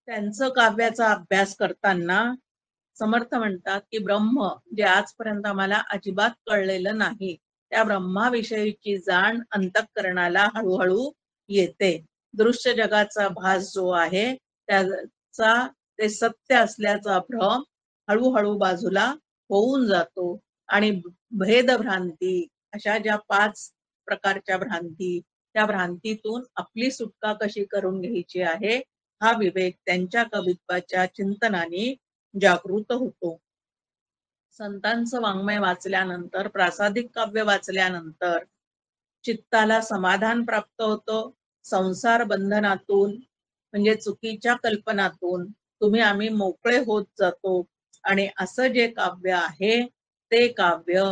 त्यांचं काव्याचा अभ्यास करताना समर्थ म्हणतात की ब्रह्म जे आजपर्यंत आम्हाला अजिबात कळलेलं नाही, त्या ब्रह्माविषयीची जाण अंतःकरणाला हळूहळू येते. दृश्य जगाचा भास जो आहे त्याचा ते सत्य असल्याचा भ्रम हळूहळू बाजूला होऊन जातो आणि भेदभ्रांती अशा ज्या 5 प्रकारच्या भ्रांती, त्या भ्रांतीतून आपली सुटका कशी करून घ्यायची आहे हा विवेक त्यांच्या कवित्वाच्या चिंतनाने जागृत होतो. संतांचं वाङ्मय वाचल्यानंतर, प्रासादिक काव्य वाचल्यानंतर चित्ताला समाधान प्राप्त होतं. संसार बंधनातून म्हणजे चुकीच्या कल्पनातून तुम्ही आम्ही मोकळे होत जातो आणि असं जे काव्य आहे ते काव्य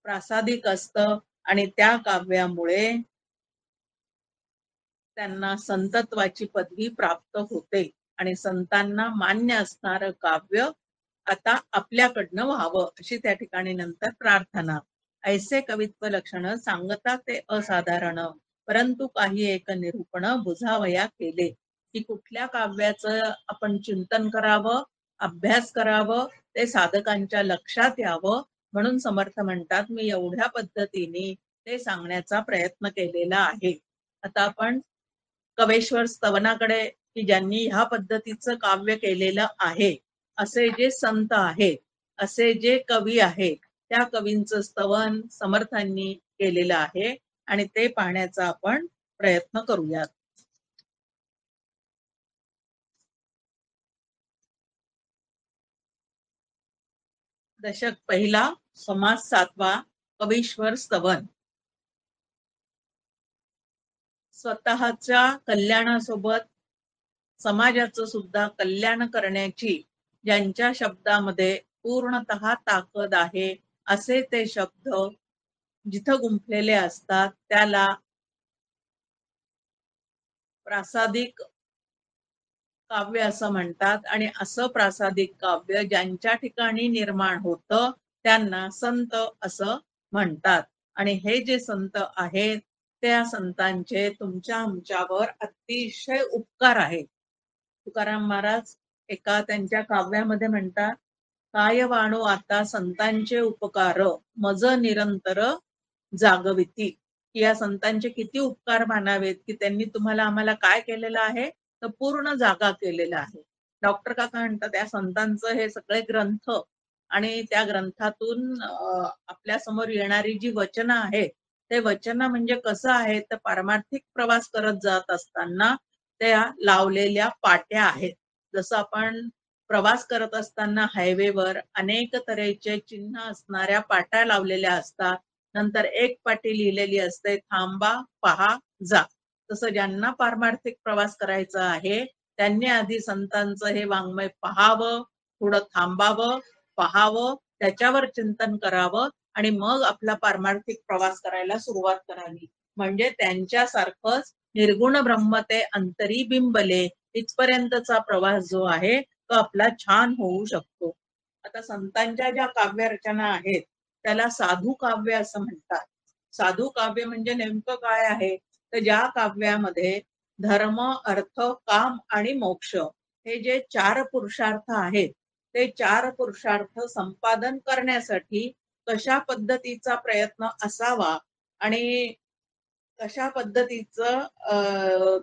प्रासादिक असतं आणि त्या काव्यामुळे त्यांना संतत्वाची पदवी प्राप्त होते आणि संतांना मान्य असणारं काव्य आता आपल्याकडनं व्हावं अशी त्या ठिकाणी नंतर प्रार्थना. ऐसे कवित्व लक्षण सांगता ते असाधारण, परंतु काही एक निरूपण बुझावया केले. की कुठल्या काव्याचं आपण चिंतन करावं, अभ्यास करावं, ते साधकांच्या लक्षात यावं म्हणून समर्थ म्हणतात मी एवढ्या पद्धतीने ते सांगण्याचा प्रयत्न केलेला आहे. आता आपण कवेश्वर स्तवनाकडे, की ज्यांनी ह्या पद्धतीचं काव्य केलेलं आहे असे जे संत आहेत, असे जे कवी आहेत, त्या कवींचं स्तवन समर्थांनी केलेलं आहे आणि ते पाहण्याचा आपण प्रयत्न करूयात. दशक पहिला, समास 7वा, कवीश्वर स्तवन. स्वतःच्या कल्याणासोबत समाजाचं सुद्धा कल्याण करण्याची ज्यांच्या शब्दामध्ये पूर्णतः ताकद आहे असे ते शब्द जिथं गुंफलेले असतात त्याला प्रासादिक काव्य असं म्हणतात आणि असं प्रासादिक काव्य ज्यांच्या ठिकाणी निर्माण होतं त्यांना संत असं म्हणतात. आणि हे जे संत आहेत त्या संतांचे तुमच्या आमच्यावर अतिशय उपकार आहेत. तुकाराम महाराज एका त्यांच्या काव्यामध्ये म्हणतात, काय वाणो आता संतांचे उपकार मज निरंतर जागविती. या संतांचे किती उपकार मानावेत की त्यांनी तुम्हाला आम्हाला काय केलेलं आहे, तर पूर्ण जागा केलेला आहे. डॉक्टर काका म्हणतात त्या संतांचं हे सगळे ग्रंथ आणि त्या ग्रंथातून आपल्या समोर येणारी जी वचनं आहेत ते वचन म्हणजे कसं आहे तर पारमार्थिक प्रवास करत जात असताना त्या लावलेल्या पाट्या आहेत. जसं आपण प्रवास करत असताना हायवेवर अनेक तऱ्हेचे चिन्ह असणाऱ्या पाट्या लावलेल्या असतात. नंतर एक पाटी लिहिलेली असते, थांबा, पहा, जा. तसं ज्यांना पारमार्थिक प्रवास करायचा आहे त्यांनी आधी संतांचं हे वाङ्मय पहावं, थोडं थांबावं, पहावं, त्याच्यावर चिंतन करावं आणि मग आपला पारमार्थिक प्रवास करायला सुरुवात करावी. म्हणजे त्यांच्यासारखंच निर्गुण ब्रह्म ते अंतरी बिंबले इथपर्यंतचा प्रवास जो आहे तो आपला छान होऊ शकतो. आता संतांच्या ज्या काव्य रचना आहेत त्याला साधू काव्य असं म्हणतात. साधू काव्य म्हणजे नेमकं काय आहे तर ज्या काव्यामध्ये धर्म, अर्थ, काम आणि मोक्ष हे जे 4 पुरुषार्थ आहेत ते 4 पुरुषार्थ संपादन करण्यासाठी कशा पद्धतीचा प्रयत्न असावा आणि कशा पद्धतीचं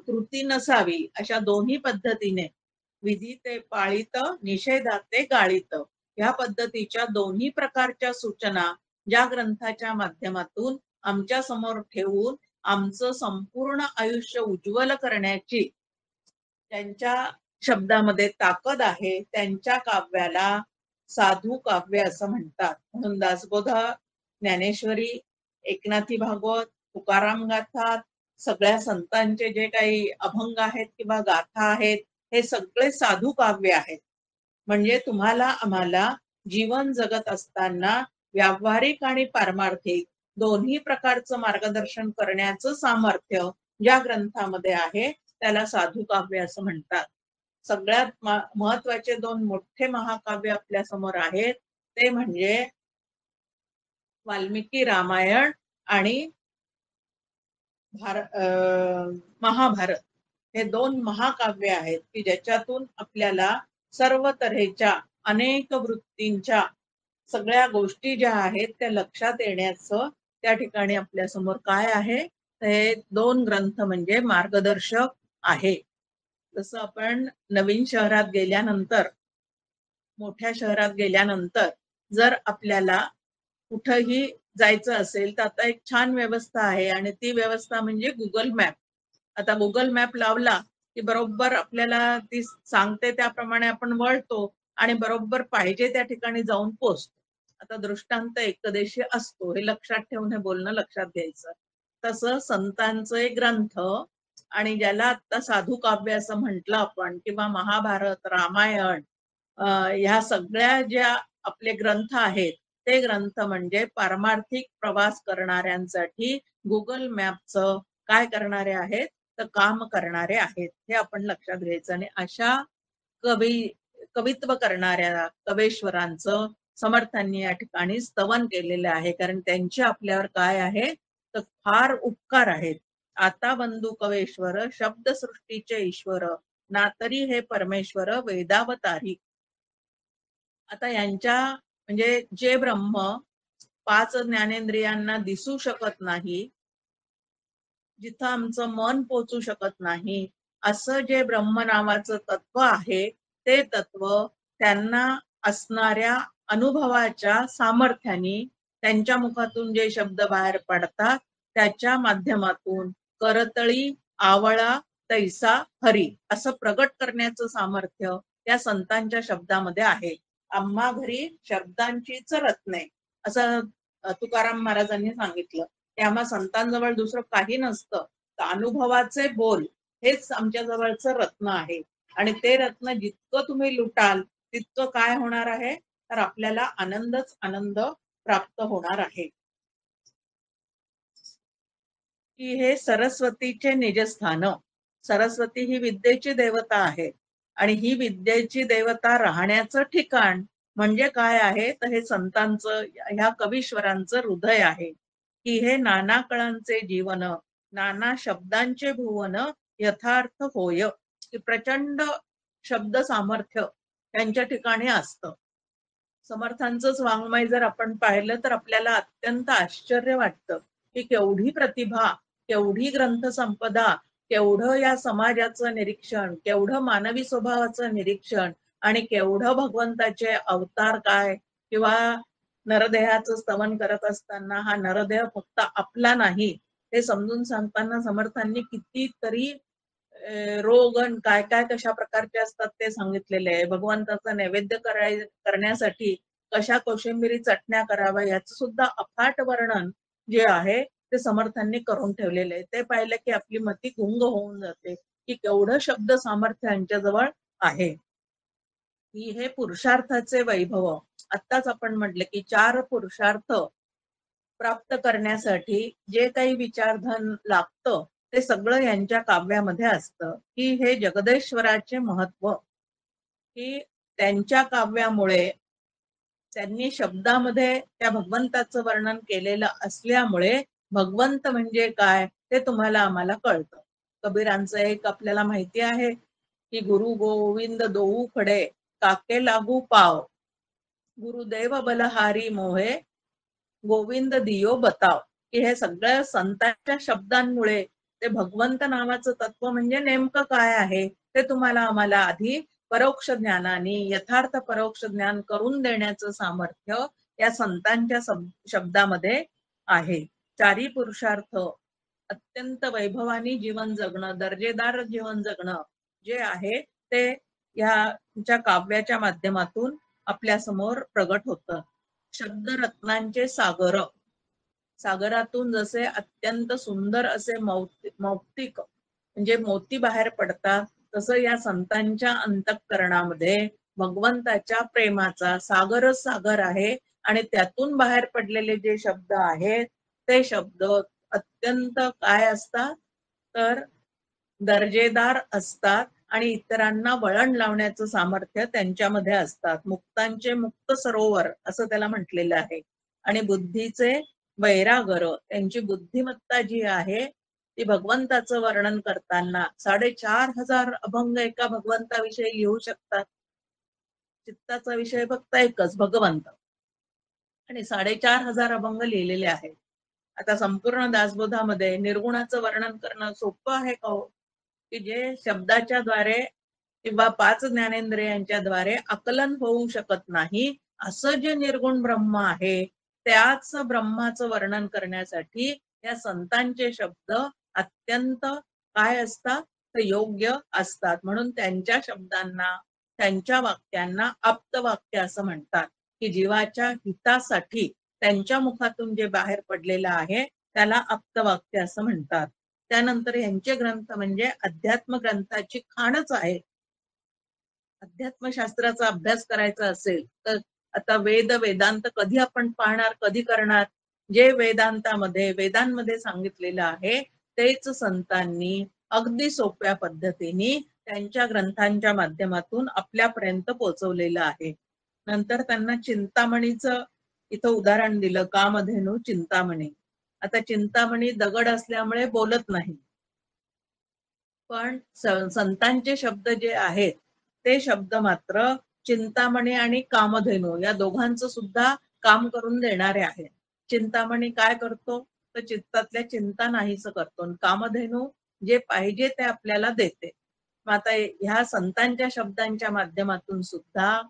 कृती नसावी अशा दोन्ही पद्धतीने विधी ते पाळित, निषेधाते गाळित ह्या पद्धतीच्या दोन्ही प्रकारच्या सूचना ज्या ग्रंथाच्या माध्यमातून आमच्या समोर ठेवून आमचं संपूर्ण आयुष्य उज्ज्वल करण्याची त्यांच्या शब्दामध्ये ताकद आहे त्यांच्या काव्याला साधू काव्य असं म्हणतात. म्हणून दासबोधा, ज्ञानेश्वरी, एकनाथी भागवत, तुकाराम गाथा, सगळ्या संतांचे जे काही अभंग आहेत किंवा गाथा आहेत हे सगळे साधू काव्य आहेत. म्हणजे तुम्हाला आम्हाला जीवन जगत असताना व्यावहारिक आणि पारमार्थिक दोन्ही प्रकारचं मार्गदर्शन करण्याचं सामर्थ्य ज्या ग्रंथामध्ये आहे त्याला साधू काव्य असं म्हणतात. सगळ्यात महत्वाचे 2 मोठे महाकाव्य आपल्या समोर आहेत ते म्हणजे वाल्मिकी रामायण आणि महाभारत. हे 2 महाकाव्य आहेत की ज्याच्यातून आपल्याला सर्व तऱ्हेच्या अनेक वृत्तींच्या सगळ्या गोष्टी ज्या आहेत त्या लक्षात येण्याचं त्या ठिकाणी आपल्या समोर काय आहे हे 2 ग्रंथ म्हणजे मार्गदर्शक आहे. जसं आपण नवीन शहरात गेल्यानंतर मोठ्या शहरात गेल्यानंतर जर आपल्याला कुठंही जायचं असेल तर आता एक छान व्यवस्था आहे आणि ती व्यवस्था म्हणजे गुगल मॅप. आता गुगल मॅप लावला की बरोबर आपल्याला ती सांगते त्याप्रमाणे आपण वळतो आणि बरोबर पाहिजे त्या ठिकाणी जाऊन पोहोचतो. आता दृष्टांत एकदेशी असतो हे लक्षात ठेवून हे बोलणं लक्षात घ्यायचं. तसं संतांचं एक ग्रंथ आणि ज्याला आता साधू काव्य असं म्हटलं आपण किंवा महाभारत, रामायण ह्या सगळ्या ज्या आपले ग्रंथ आहेत ते ग्रंथ म्हणजे पारमार्थिक प्रवास करणाऱ्यांसाठी गुगल मॅपचं काय करणारे आहेत तर काम करणारे आहेत हे आपण लक्षात घ्यायचं. आणि अशा कवी कवित्व करणाऱ्या कवेश्वरांचं समर्थांनी या ठिकाणी स्तवन केलेलं आहे कारण त्यांचे आपल्यावर काय आहे तर फार उपकार आहेत. आता बंधू कवेश्वर शब्दसृष्टीचे ईश्वर ना तरी हे परमेश्वर वेदावतारी. आता यांच्या म्हणजे जे ब्रह्म 5 ज्ञानेंद्रियांना दिसू शकत नाही, जिथं आमचं मन पोचू शकत नाही, असं जे ब्रह्म नावाचं तत्व आहे, ते तत्व त्यांना असणाऱ्या अनुभवाच्या सामर्थ्याने त्यांच्या मुखातून जे शब्द बाहेर पडतात, त्याच्या माध्यमातून करतळी आवळा तैसा हरी असं प्रगट करण्याचं सामर्थ्य त्या संतांच्या शब्दामध्ये आहे. आम्हा घरी शब्दांचीच रत्ने असं तुकाराम महाराजांनी सांगितलं. ते आम्हा संतांजवळ दुसरं काही नसतं. तर अनुभवाचे बोल हेच आमच्या जवळचं रत्न आहे आणि ते रत्न जितकं तुम्ही लुटाल तितकं काय होणार आहे तर आपल्याला आनंदच आनंद प्राप्त होणार आहे. की हे सरस्वतीचे निजस्थान. सरस्वती ही विद्येची देवता आहे आणि ही विद्येची देवता राहण्याचं ठिकाण म्हणजे काय आहे, तर हे संतांचं, ह्या कवीश्वरांचं हृदय आहे, की हे नाना कळांचे जीवन, नाना शब्दांचे भुवन, यथार्थ होय. की प्रचंड शब्द सामर्थ्य त्यांच्या ठिकाणी असतं. समर्थांचंच वाङ्मय जर आपण पाहिलं तर आपल्याला अत्यंत आश्चर्य वाटतं, की केवढी प्रतिभा, केवढी ग्रंथसंपदा, केवढं या समाजाचं निरीक्षण, केवढं मानवी स्वभावाचं निरीक्षण आणि केवढं भगवंताचे अवतार काय, किंवा नरदेहाचं स्तवन करत असताना हा नरदेह फक्त आपला नाही हे समजून सांगताना समर्थांनी कितीतरी रोग आणि काय काय कशा प्रकारचे असतात ते सांगितलेले आहे. भगवंताचा नैवेद्य करण्यासाठी कशा कोशिंबिरी चटण्या कराव्या याचं सुद्धा अफाट वर्णन जे आहे ते समर्थांनी करून ठेवलेले आहे. ते पाहिलं की आपली मती गुंग होऊन जाते, की केवढं शब्द सामर्थ्य यांच्याजवळ आहे. की हे पुरुषार्थाचे वैभव. आत्ताच आपण म्हटलं की 4 पुरुषार्थ प्राप्त करण्यासाठी जे काही विचारधन लागतं ते सगळं यांच्या काव्यामध्ये असतं, की हे जगदेश्वराचे महत्व, की त्यांच्या काव्यामुळे त्यांनी शब्दामध्ये त्या भगवंताचं वर्णन केलेलं असल्यामुळे भगवंत म्हणजे काय ते तुम्हाला आम्हाला कळतं. कबीरांचं एक आपल्याला माहिती आहे, की गुरु गोविंद दोऊ खडे, काके लागू पाव, गुरुदेव बलहारी मोहे, गोविंद दियो बताव. की हे सगळ्या संतांच्या शब्दांमुळे ते भगवंत नावाचं तत्व म्हणजे नेमकं काय आहे ते तुम्हाला आम्हाला आधी परोक्ष ज्ञानाने यथार्थ परोक्ष ज्ञान करून देण्याचं सामर्थ्य या संतांच्या शब्दामध्ये आहे. चारी पुरुषार्थ अत्यंत वैभवानी जीवन जगणं, दर्जेदार जीवन जगणं जे आहे ते ह्या काव्याच्या माध्यमातून आपल्या समोर प्रगट होतं. शब्दरत्नांचे सागर, सागरातून जसे अत्यंत सुंदर असे मौक्तिक म्हणजे मोती बाहेर पडतात, तसं या संतांच्या अंतःकरणामध्ये भगवंताच्या प्रेमाचा सागरच सागर आहे. आणि त्यातून बाहेर पडलेले जे शब्द आहेत ते शब्द अत्यंत काय असतात, तर दर्जेदार असतात आणि इतरांना वळण लावण्याचं सामर्थ्य त्यांच्यामध्ये असतात. मुक्तांचे मुक्त सरोवर असं त्याला म्हटलेलं आहे. आणि बुद्धीचे वैरागर, त्यांची बुद्धिमत्ता जी आहे ती भगवंताचं वर्णन करताना 4,500 अभंग एका भगवंताविषयी लिहू शकतात. चित्ताचा विषय फक्त एकच, भगवंत. आणि 4,500 अभंग लिहिलेले आहेत. आता संपूर्ण दासबोधामध्ये निर्गुणाचं वर्णन करणं सोपं आहे का हो? की जे शब्दाच्या द्वारे किंवा 5 ज्ञानेंद्रियांच्या द्वारे आकलन होऊ शकत नाही असं जे निर्गुण ब्रह्म आहे, त्याच ब्रह्माचं वर्णन करण्यासाठी या संतांचे शब्द अत्यंत काय असतात, तर योग्य असतात. म्हणून त्यांच्या शब्दांना, त्यांच्या वाक्यांना आप्तवाक्य असं म्हणतात, की जीवाच्या हितासाठी त्यांच्या मुखातून जे बाहेर पडलेलं आहे त्याला आप्तवाक्य असं म्हणतात. त्यानंतर यांचे ग्रंथ म्हणजे अध्यात्म ग्रंथाची खाणच आहे. अध्यात्मशास्त्राचा अभ्यास करायचा असेल तर आता वेदांत कधी आपण पाहणार, कधी करणार? जे वेदांमध्ये सांगितलेलं आहे तेच संतांनी अगदी सोप्या पद्धतीने त्यांच्या ग्रंथांच्या माध्यमातून आपल्यापर्यंत पोहोचवलेलं आहे. नंतर त्यांना चिंतामणीचं इथं उदाहरण दिलं, कामधेनू चिंतामणी. आता चिंतामणी दगड असल्यामुळे बोलत नाही, पण संतांचे शब्द जे आहेत ते शब्द मात्र चिंतामणी आणि कामधेनू या दोघांचं सुद्धा काम करून देणारे आहेत. चिंतामणी काय करतो, तर चित्तातल्या चिंता नाहीस करतो. कामधेनू जे पाहिजे ते आपल्याला देते. मग आता ह्या संतांच्या शब्दांच्या माध्यमातून सुद्धा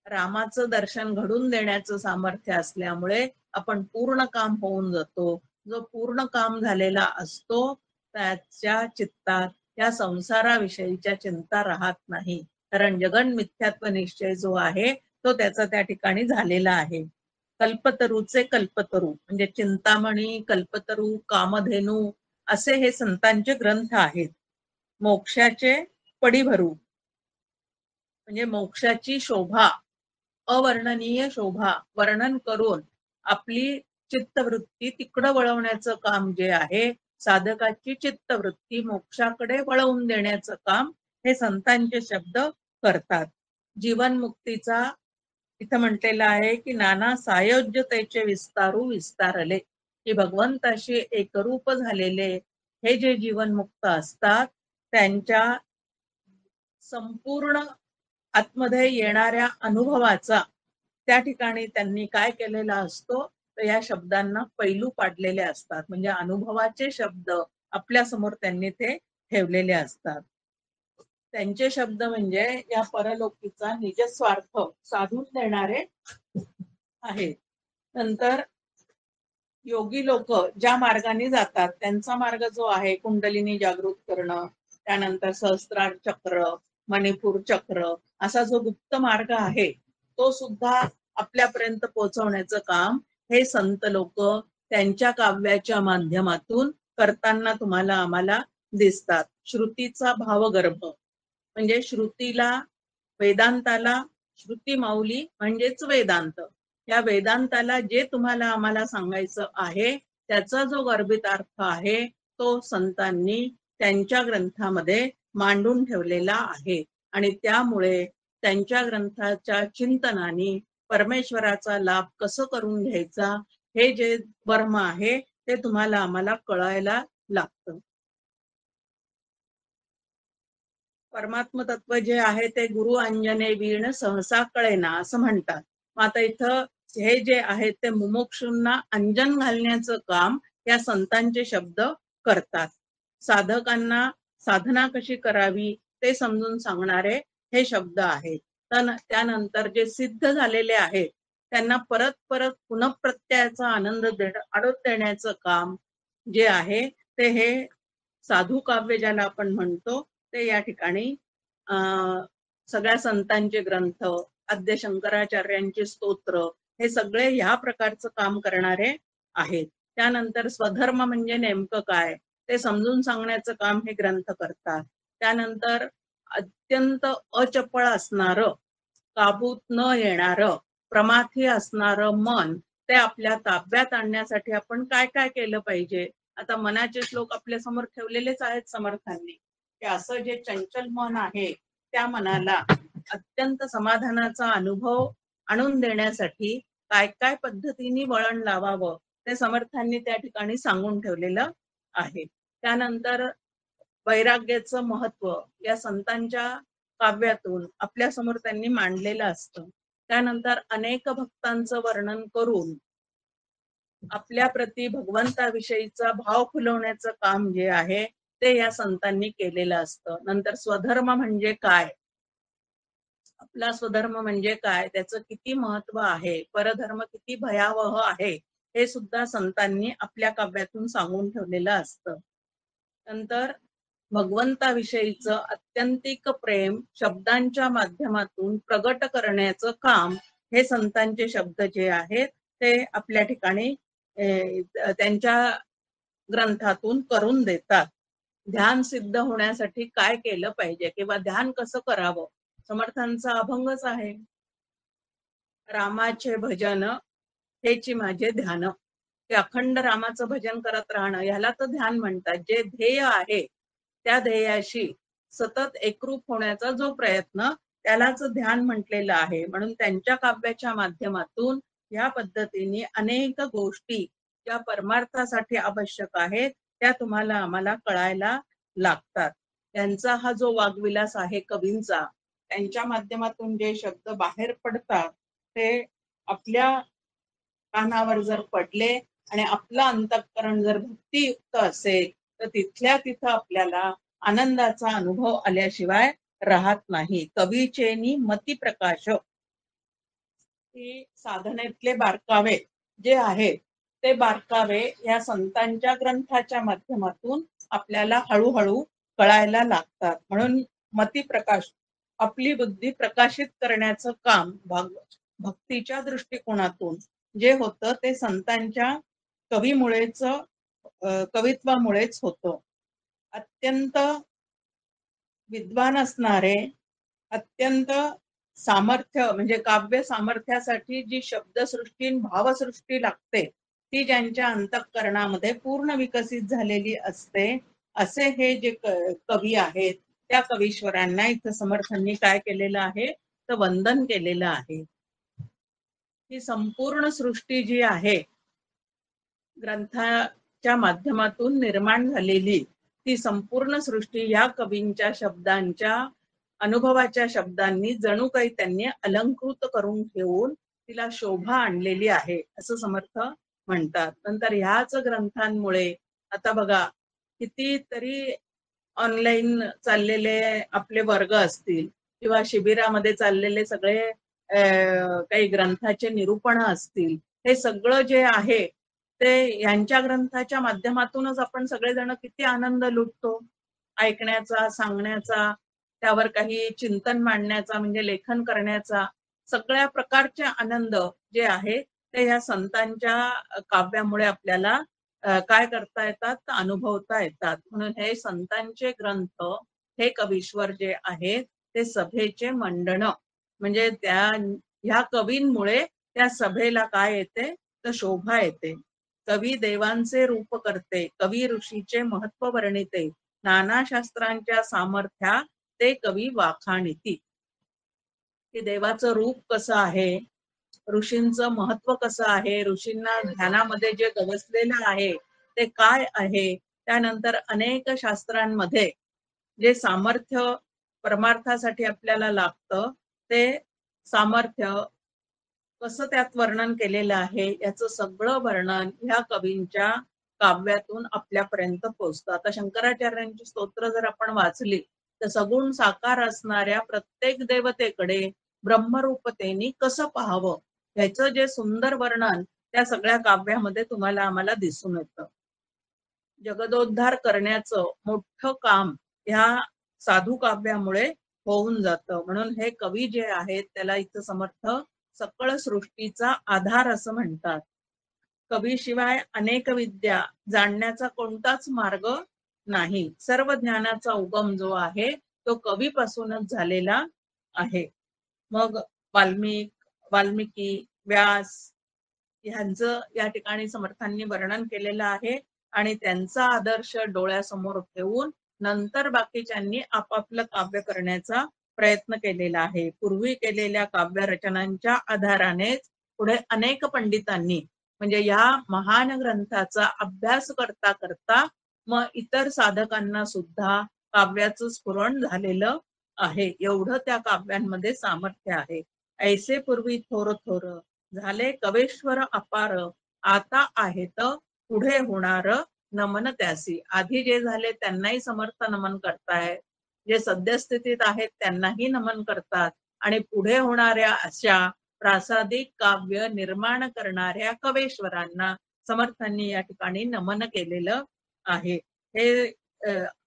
रामाचं दर्शन घडून देण्याचं सामर्थ्य असल्यामुळे आपण पूर्ण काम होऊन जातो. जो पूर्ण काम झालेला असतो त्याच्या चित्तात या संसाराविषयीच्या चिंता राहत नाही, कारण जगन मिथ्यात्व निश्चय जो आहे तो त्याचा त्या ठिकाणी झालेला आहे. कल्पतरूचे कल्पतरू म्हणजे चिंतामणी, कल्पतरू, कामधेनू असे हे संतांचे ग्रंथ आहेत. मोक्षाचे पडीभरू म्हणजे मोक्षाची शोभा, अवर्णनीय शोभा वर्णन करून आपली चित्तवृत्ती तिकडं वळवण्याचं काम जे आहे, साधकाची चित्तवृत्ती मोक्षाकडे वळवून देण्याचं काम हे संतांचे शब्द करतात. जीवनमुक्तीचा इथं म्हटलेलं आहे की नाना सायोज्यतेचे विस्तारू विस्तारले, की भगवंताशी एकरूप झालेले हे जे जीवनमुक्त असतात त्यांच्या संपूर्ण आतमध्ये येणाऱ्या अनुभवाचा त्या ठिकाणी त्यांनी काय केलेला असतो, तर या शब्दांना पैलू पाडलेले असतात. म्हणजे अनुभवाचे शब्द आपल्या समोर त्यांनी ते ठेवलेले असतात. त्यांचे शब्द म्हणजे या परलोकीचा निजस्वार्थ साधून देणारे आहेत. नंतर योगी लोक ज्या मार्गाने जातात त्यांचा मार्ग जो आहे कुंडलिनी जागृत करणं, त्यानंतर सहस्त्रार चक्र, मणिपूर चक्र असा जो गुप्त मार्ग आहे तो सुद्धा आपल्यापर्यंत पोहोचवण्याचं काम हे संत लोक त्यांच्या काव्याच्या माध्यमातून करताना तुम्हाला आम्हाला दिसतात. श्रुतीचा भावगर्भ म्हणजे श्रुतीला, वेदांताला, श्रुती माऊली म्हणजेच वेदांत, या वेदांताला जे तुम्हाला आम्हाला सांगायचं आहे त्याचा जो गर्भित अर्थ आहे तो संतांनी त्यांच्या ग्रंथामध्ये मांडून ठेवलेला आहे. आणि त्यामुळे त्यांच्या ग्रंथाच्या चिंतनाने परमेश्वराचा लाभ कसं करून घ्यायचा हे जे वर्म आहे ते तुम्हाला आम्हाला कळायला लागतं. परमात्म तत्व जे आहे ते गुरु अंजने वीण सहसा कळेना असं म्हणतात. मग आता इथं हे जे आहेत ते मुमुक्षूंना अंजन घालण्याचं काम या संतांचे शब्द करतात. साधकांना साधना कशी करावी ते समजून सांगणारे हे शब्द आहेत. त्यानंतर जे सिद्ध झालेले आहेत त्यांना परत परत पुनःप्रत्ययाचा आनंद आणून देण्याचं काम जे आहे ते हे साधू काव्य ज्याला आपण म्हणतो ते या ठिकाणी सगळ्या संतांचे ग्रंथ, आद्य शंकराचार्यांचे स्तोत्र हे सगळे ह्या प्रकारचं काम करणारे आहेत. त्यानंतर स्वधर्म म्हणजे नेमकं काय ते समजून सांगण्याचं काम हे ग्रंथ करतात. त्यानंतर अत्यंत अचपळ असणारं, काबूत न येणारं, प्रमाथी असणारं मन ते आपल्या ताब्यात आणण्यासाठी आपण काय काय केलं पाहिजे. आता मनाचे श्लोक आपल्या समोर ठेवलेलेच आहेत समर्थांनी, की असं जे चंचल मन आहे त्या मनाला अत्यंत समाधानाचा अनुभव आणून देण्यासाठी काय काय पद्धतीने वळण लावावं ते समर्थांनी त्या ठिकाणी सांगून ठेवलेलं आहे. त्यानंतर वैराग्याचं महत्व या संतांच्या काव्यातून आपल्या समोर त्यांनी मांडलेलं असतं. त्यानंतर अनेक भक्तांचं वर्णन करून आपल्या प्रती भगवंताविषयीचा भाव फुलवण्याचं काम जे आहे ते या संतांनी केलेलं असतं. नंतर स्वधर्म म्हणजे काय, आपला स्वधर्म म्हणजे काय, त्याचं किती महत्व आहे, परधर्म किती भयावह आहे हे सुद्धा संतांनी आपल्या काव्यातून सांगून ठेवलेलं असतं. नंतर भगवंताविषयीचं अत्यंतिक प्रेम शब्दांच्या माध्यमातून प्रगट करण्याचं काम हे संतांचे शब्द जे आहेत ते आपल्या ठिकाणी त्यांच्या ग्रंथातून करून देतात. ध्यान सिद्ध होण्यासाठी काय केलं पाहिजे किंवा ध्यान कसं करावं, समर्थांचा अभंगच आहे, रामाचे भजन हेची माझे ध्यान. ते अखंड रामाचं भजन करत राहणं याला तर ध्यान म्हणतात. जे ध्येय आहे त्या ध्येयाशी सतत एकरूप होण्याचा जो प्रयत्न त्यालाच ध्यान म्हटलेलं आहे. म्हणून त्यांच्या काव्याच्या माध्यमातून या पद्धतीने अनेक गोष्टी ज्या परमार्थासाठी आवश्यक आहेत त्या तुम्हाला आम्हाला कळायला लागतात. त्यांचा हा जो वाग्विलास आहे कवींचा, त्यांच्या माध्यमातून जे शब्द बाहेर पडतात ते आपल्या कानावर जर पडले आणि आपलं अंतःकरण जर भक्तियुक्त असेल तर तिथल्या तिथं आपल्याला आनंदाचा अनुभव आल्याशिवाय राहत नाही. कवीचेनी मती प्रकाश ही साधनेतले बारकावे जे आहेत ते बारकावे या संतांच्या ग्रंथाच्या माध्यमातून आपल्याला हळूहळू कळायला लागतात. म्हणून मती प्रकाश, आपली बुद्धी प्रकाशित करण्याचं काम भक्तीच्या दृष्टिकोनातून जे होतं ते संतांच्या कवीमुळेच कवित्वामुळेच होतं. अत्यंत विद्वान असणारे, अत्यंत सामर्थ्य म्हणजे काव्य सामर्थ्यासाठी जी शब्दसृष्टी भावसृष्टी लागते ती ज्यांच्या अंतःकरणामध्ये पूर्ण विकसित झालेली असते असे हे जे कवी आहेत त्या कवीश्वरांना इथं समर्थांनी काय केलेलं आहे तर वंदन केलेलं आहे. ही संपूर्ण सृष्टी जी आहे ग्रंथाच्या माध्यमातून निर्माण झालेली, ती संपूर्ण सृष्टी या कवींच्या शब्दांच्या अनुभवाच्या शब्दांनी जणू काही त्यांनी अलंकृत करून ठेवून तिला शोभा आणलेली आहे असं समर्थ म्हणतात. नंतर ह्याच ग्रंथांमुळे आता बघा कितीतरी ऑनलाईन चाललेले आपले वर्ग असतील किंवा शिबिरामध्ये चाललेले सगळे काही ग्रंथाचे निरूपण असतील, हे सगळं जे आहे ते यांच्या ग्रंथाच्या माध्यमातूनच आपण सगळेजण किती आनंद लुटतो ऐकण्याचा, सांगण्याचा, त्यावर काही चिंतन मांडण्याचा म्हणजे लेखन करण्याचा. सगळ्या प्रकारचे आनंद जे आहे ते या संतांच्या काव्यामुळे आपल्याला काय करता येतात तर अनुभवता येतात. म्हणून हे संतांचे ग्रंथ, हे कवीश्वर जे आहेत ते सभेचे मंडण म्हणजे त्या ह्या कवींमुळे त्या सभेला काय येते तर शोभा येते. कवी देवांचे रूप करते, कवी ऋषीचे महत्व वर्णिते, नाना शास्त्रांच्या सामर्थ्या ते कवी वाखाणिती. की देवाचं रूप कसं आहे, ऋषींचं महत्व कसं आहे, ऋषींना ध्यानामध्ये जे गवसलेलं आहे ते काय आहे, त्यानंतर अनेक शास्त्रांमध्ये जे सामर्थ्य परमार्थासाठी आपल्याला लागतं ते सामर्थ्य कसं त्यात वर्णन केलेलं आहे याचं सगळं वर्णन ह्या कवींच्या काव्यातून आपल्यापर्यंत पोहोचतं. आता शंकराचार्यांची स्तोत्र जर आपण वाचली तर सगुण साकार असणाऱ्या प्रत्येक देवतेकडे ब्रह्मरूपतेने कसं पाहावं ह्याचं जे सुंदर वर्णन त्या सगळ्या काव्यामध्ये तुम्हाला आम्हाला दिसून येतं. जगदोद्धार करण्याचं मोठं काम ह्या साधू काव्यामुळे होऊन जातं. म्हणून हे कवी जे आहेत त्याला इथं समर्थ सकळ सृष्टीचा आधार असं म्हणतात. कवीशिवाय अनेक विद्या जाणण्याचा कोणताच मार्ग नाही. सर्व ज्ञानाचा उगम जो आहे तो कवीपासूनच झालेला आहे. मग वाल्मिकी, व्यास ह्यांचं या ठिकाणी समर्थांनी वर्णन केलेलं आहे आणि त्यांचा आदर्श डोळ्यासमोर ठेवून नंतर बाकीच्यांनी आपापलं काव्य करण्याचा प्रयत्न केलेला आहे. पूर्वी केलेल्या काव्य रचनांच्या आधारानेच पुढे अनेक पंडितांनी म्हणजे या महान ग्रंथाचा अभ्यास करता करता मग इतर साधकांना सुद्धा काव्याचं स्फुरण झालेलं आहे. एवढं त्या काव्यांमध्ये सामर्थ्य आहे. ऐसे पूर्वी थोर थोर झाले कवेश्वर अपार, आता आहेत पुढे होणार नमन त्यासी. आधी जे झाले त्यांनाही समर्थ नमन करतायत, जे सद्यस्थितीत आहेत त्यांनाही नमन करतात आणि पुढे होणाऱ्या अशा प्रासादिक काव्य निर्माण करणाऱ्या कवेश्वरांना समर्थांनी या ठिकाणी नमन केलेलं आहे. हे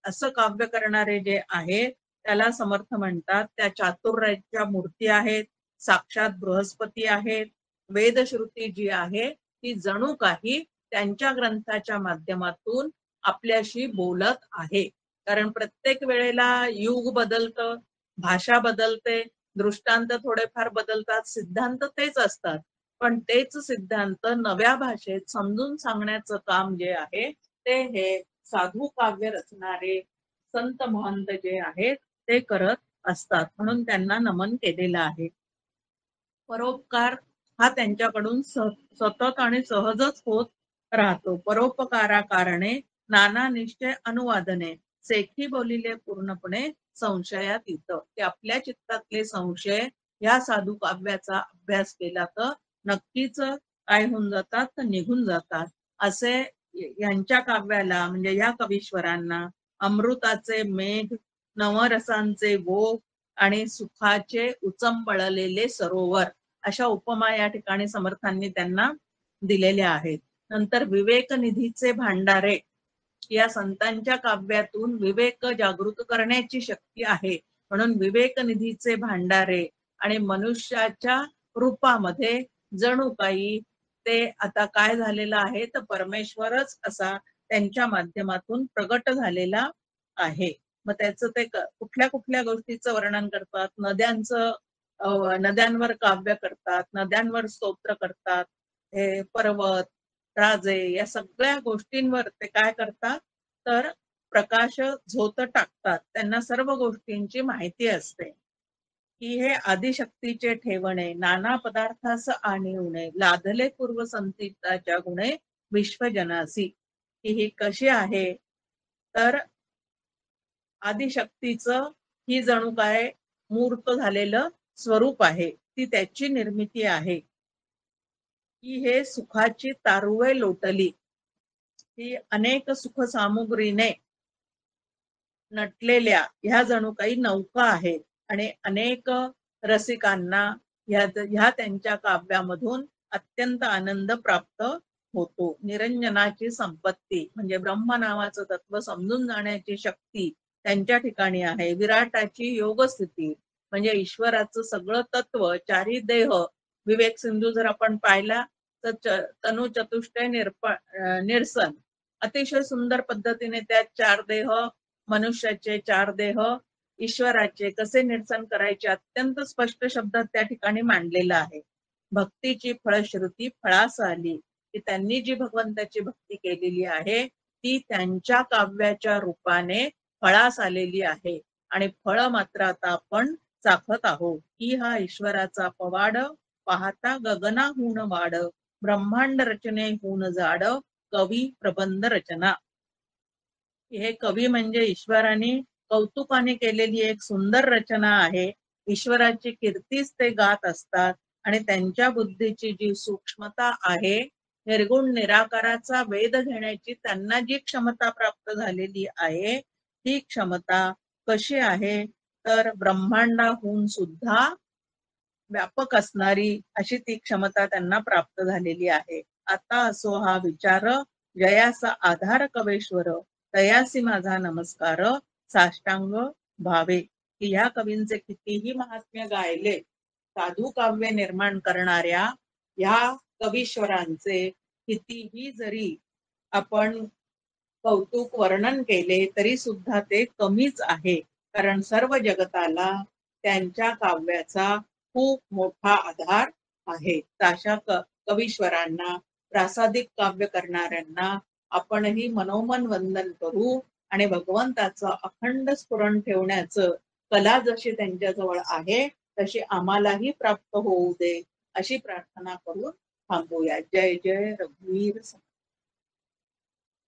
असं काव्य करणारे जे आहेत त्याला समर्थ म्हणतात. त्या चातुर्याच्या मूर्ती आहेत, साक्षात बृहस्पती आहेत. वेदश्रुती जी आहे ती जणू काही त्यांच्या ग्रंथाच्या माध्यमातून आपल्याशी बोलत आहे. कारण प्रत्येक वेळेला युग बदलतं, भाषा बदलते, दृष्टांत थोडेफार बदलतात, सिद्धांत तेच असतात. पण तेच सिद्धांत नव्या भाषेत समजून सांगण्याचं काम जे आहे ते हे साधू काव्य रचणारे संत महंत जे आहेत ते करत असतात. म्हणून त्यांना नमन केलेलं आहे. परोपकार हा त्यांच्याकडून सतत आणि सहजच होत राहतो. परोपकारा कारणे नाना निश्चय अनुवादने सेठी बोलिले पूर्णपणे संशयात येतं. की आपल्या चित्तातले संशय या साधू काव्याचा अभ्यास केला तर नक्कीच काय होऊन जातात तर निघून जातात. असे यांच्या काव्याला म्हणजे या कवीश्वरांना अमृताचे मेघ, नवरसांचे भोग आणि सुखाचे उचंबळलेले सरोवर अशा उपमा या ठिकाणी समर्थांनी त्यांना दिलेल्या आहेत. नंतर विवेक निधीचे भांडारे, या संतांच्या काव्यातून विवेक जागृत करण्याची शक्ती आहे. म्हणून विवेक निधीचे भांडारे आणि मनुष्याच्या रूपामध्ये जणू काही ते आता काय झालेलं आहे तर परमेश्वरच असा त्यांच्या माध्यमातून प्रगट झालेला आहे. मग त्याचं ते कुठल्या कुठल्या गोष्टीचं वर्णन करतात, नद्यांवर काव्य करतात, नद्यांवर स्तोत्र करतात, हे पर्वत राजे या सगळ्या गोष्टींवर ते काय करतात तर प्रकाश झोत टाकतात. त्यांना सर्व गोष्टींची माहिती असते. की हे आदिशक्तीचे ठेवणे, नाना पदार्थास आणिवणे, लादले पूर्व संचिताच्या गुणे विश्वजनासी. की ही कशी आहे, तर आदिशक्तीचं ही जणू काय मूर्त झालेलं स्वरूप आहे. ती त्याची निर्मिती आहे. की हे सुखाची तारुवे लोटली. ही अनेक सुख सामुग्रीने नटलेल्या ह्या जणू काही नौका आहेत आणि अनेक रसिकांना ह्या त्यांच्या काव्यामधून अत्यंत आनंद प्राप्त होतो. निरंजनाची संपत्ती म्हणजे ब्रह्म नावाचं तत्व समजून जाण्याची शक्ती त्यांच्या ठिकाणी आहे. विराटाची योग स्थिती म्हणजे ईश्वराचं सगळं तत्व, चारी देह, विवेक सिंधू जर आपण पाहिला तर तनु चतुष्टय निरसन अतिशय सुंदर पद्धतीने त्या चार देह, मनुष्याचे चार देह, ईश्वराचे कसे निरसन करायचे अत्यंत स्पष्ट शब्दात त्या ठिकाणी मांडलेलं आहे. भक्तीची फळश्रुती फळास आली, की त्यांनी जी भगवंताची भक्ती केलेली आहे ती त्यांच्या काव्याच्या रूपाने फळास आलेली आहे. आणि फळ मात्र आता आपण चाखत आहोत. की हा ईश्वराचा पवाड पाहता गगनाहून वाड, ब्रह्मांड रचनेहून जाड, कवी प्रबंध रचना. हे कवी म्हणजे ईश्वराने कौतुकाने केलेली एक सुंदर रचना आहे. ईश्वराची कीर्तीच ते गात असतात आणि त्यांच्या बुद्धीची जी सूक्ष्मता आहे, निर्गुण निराकाराचा वेध घेण्याची त्यांना जी क्षमता प्राप्त झालेली आहे, ती क्षमता कशी आहे, तर ब्रह्मांडाहून सुद्धा व्यापक असणारी अशी ती क्षमता त्यांना प्राप्त झालेली आहे. आता असो हा विचार, जयाचा आधार कवेश्वर, तयासी माझा नमस्कार, साष्टांग भावे. की ह्या कवींचे कितीही महात्म्य गायले, साधू काव्य निर्माण करणाऱ्या ह्या कवीश्वरांचे कितीही जरी आपण कौतुक वर्णन केले तरी सुद्धा ते कमीच आहे. कारण सर्व जगताला त्यांच्या काव्याचा खूप मोठा आधार आहे. अशा कवीश्वरांना, प्रासादिक काव्य करणाऱ्यांना आपणही मनोमन वंदन करू आणि भगवंताचं अखंड स्फुरण ठेवण्याचं कला जशी त्यांच्याजवळ आहे तशी आम्हालाही प्राप्त होऊ दे, अशी प्रार्थना करून थांबूया. जय जय रघुवीर समर्थ.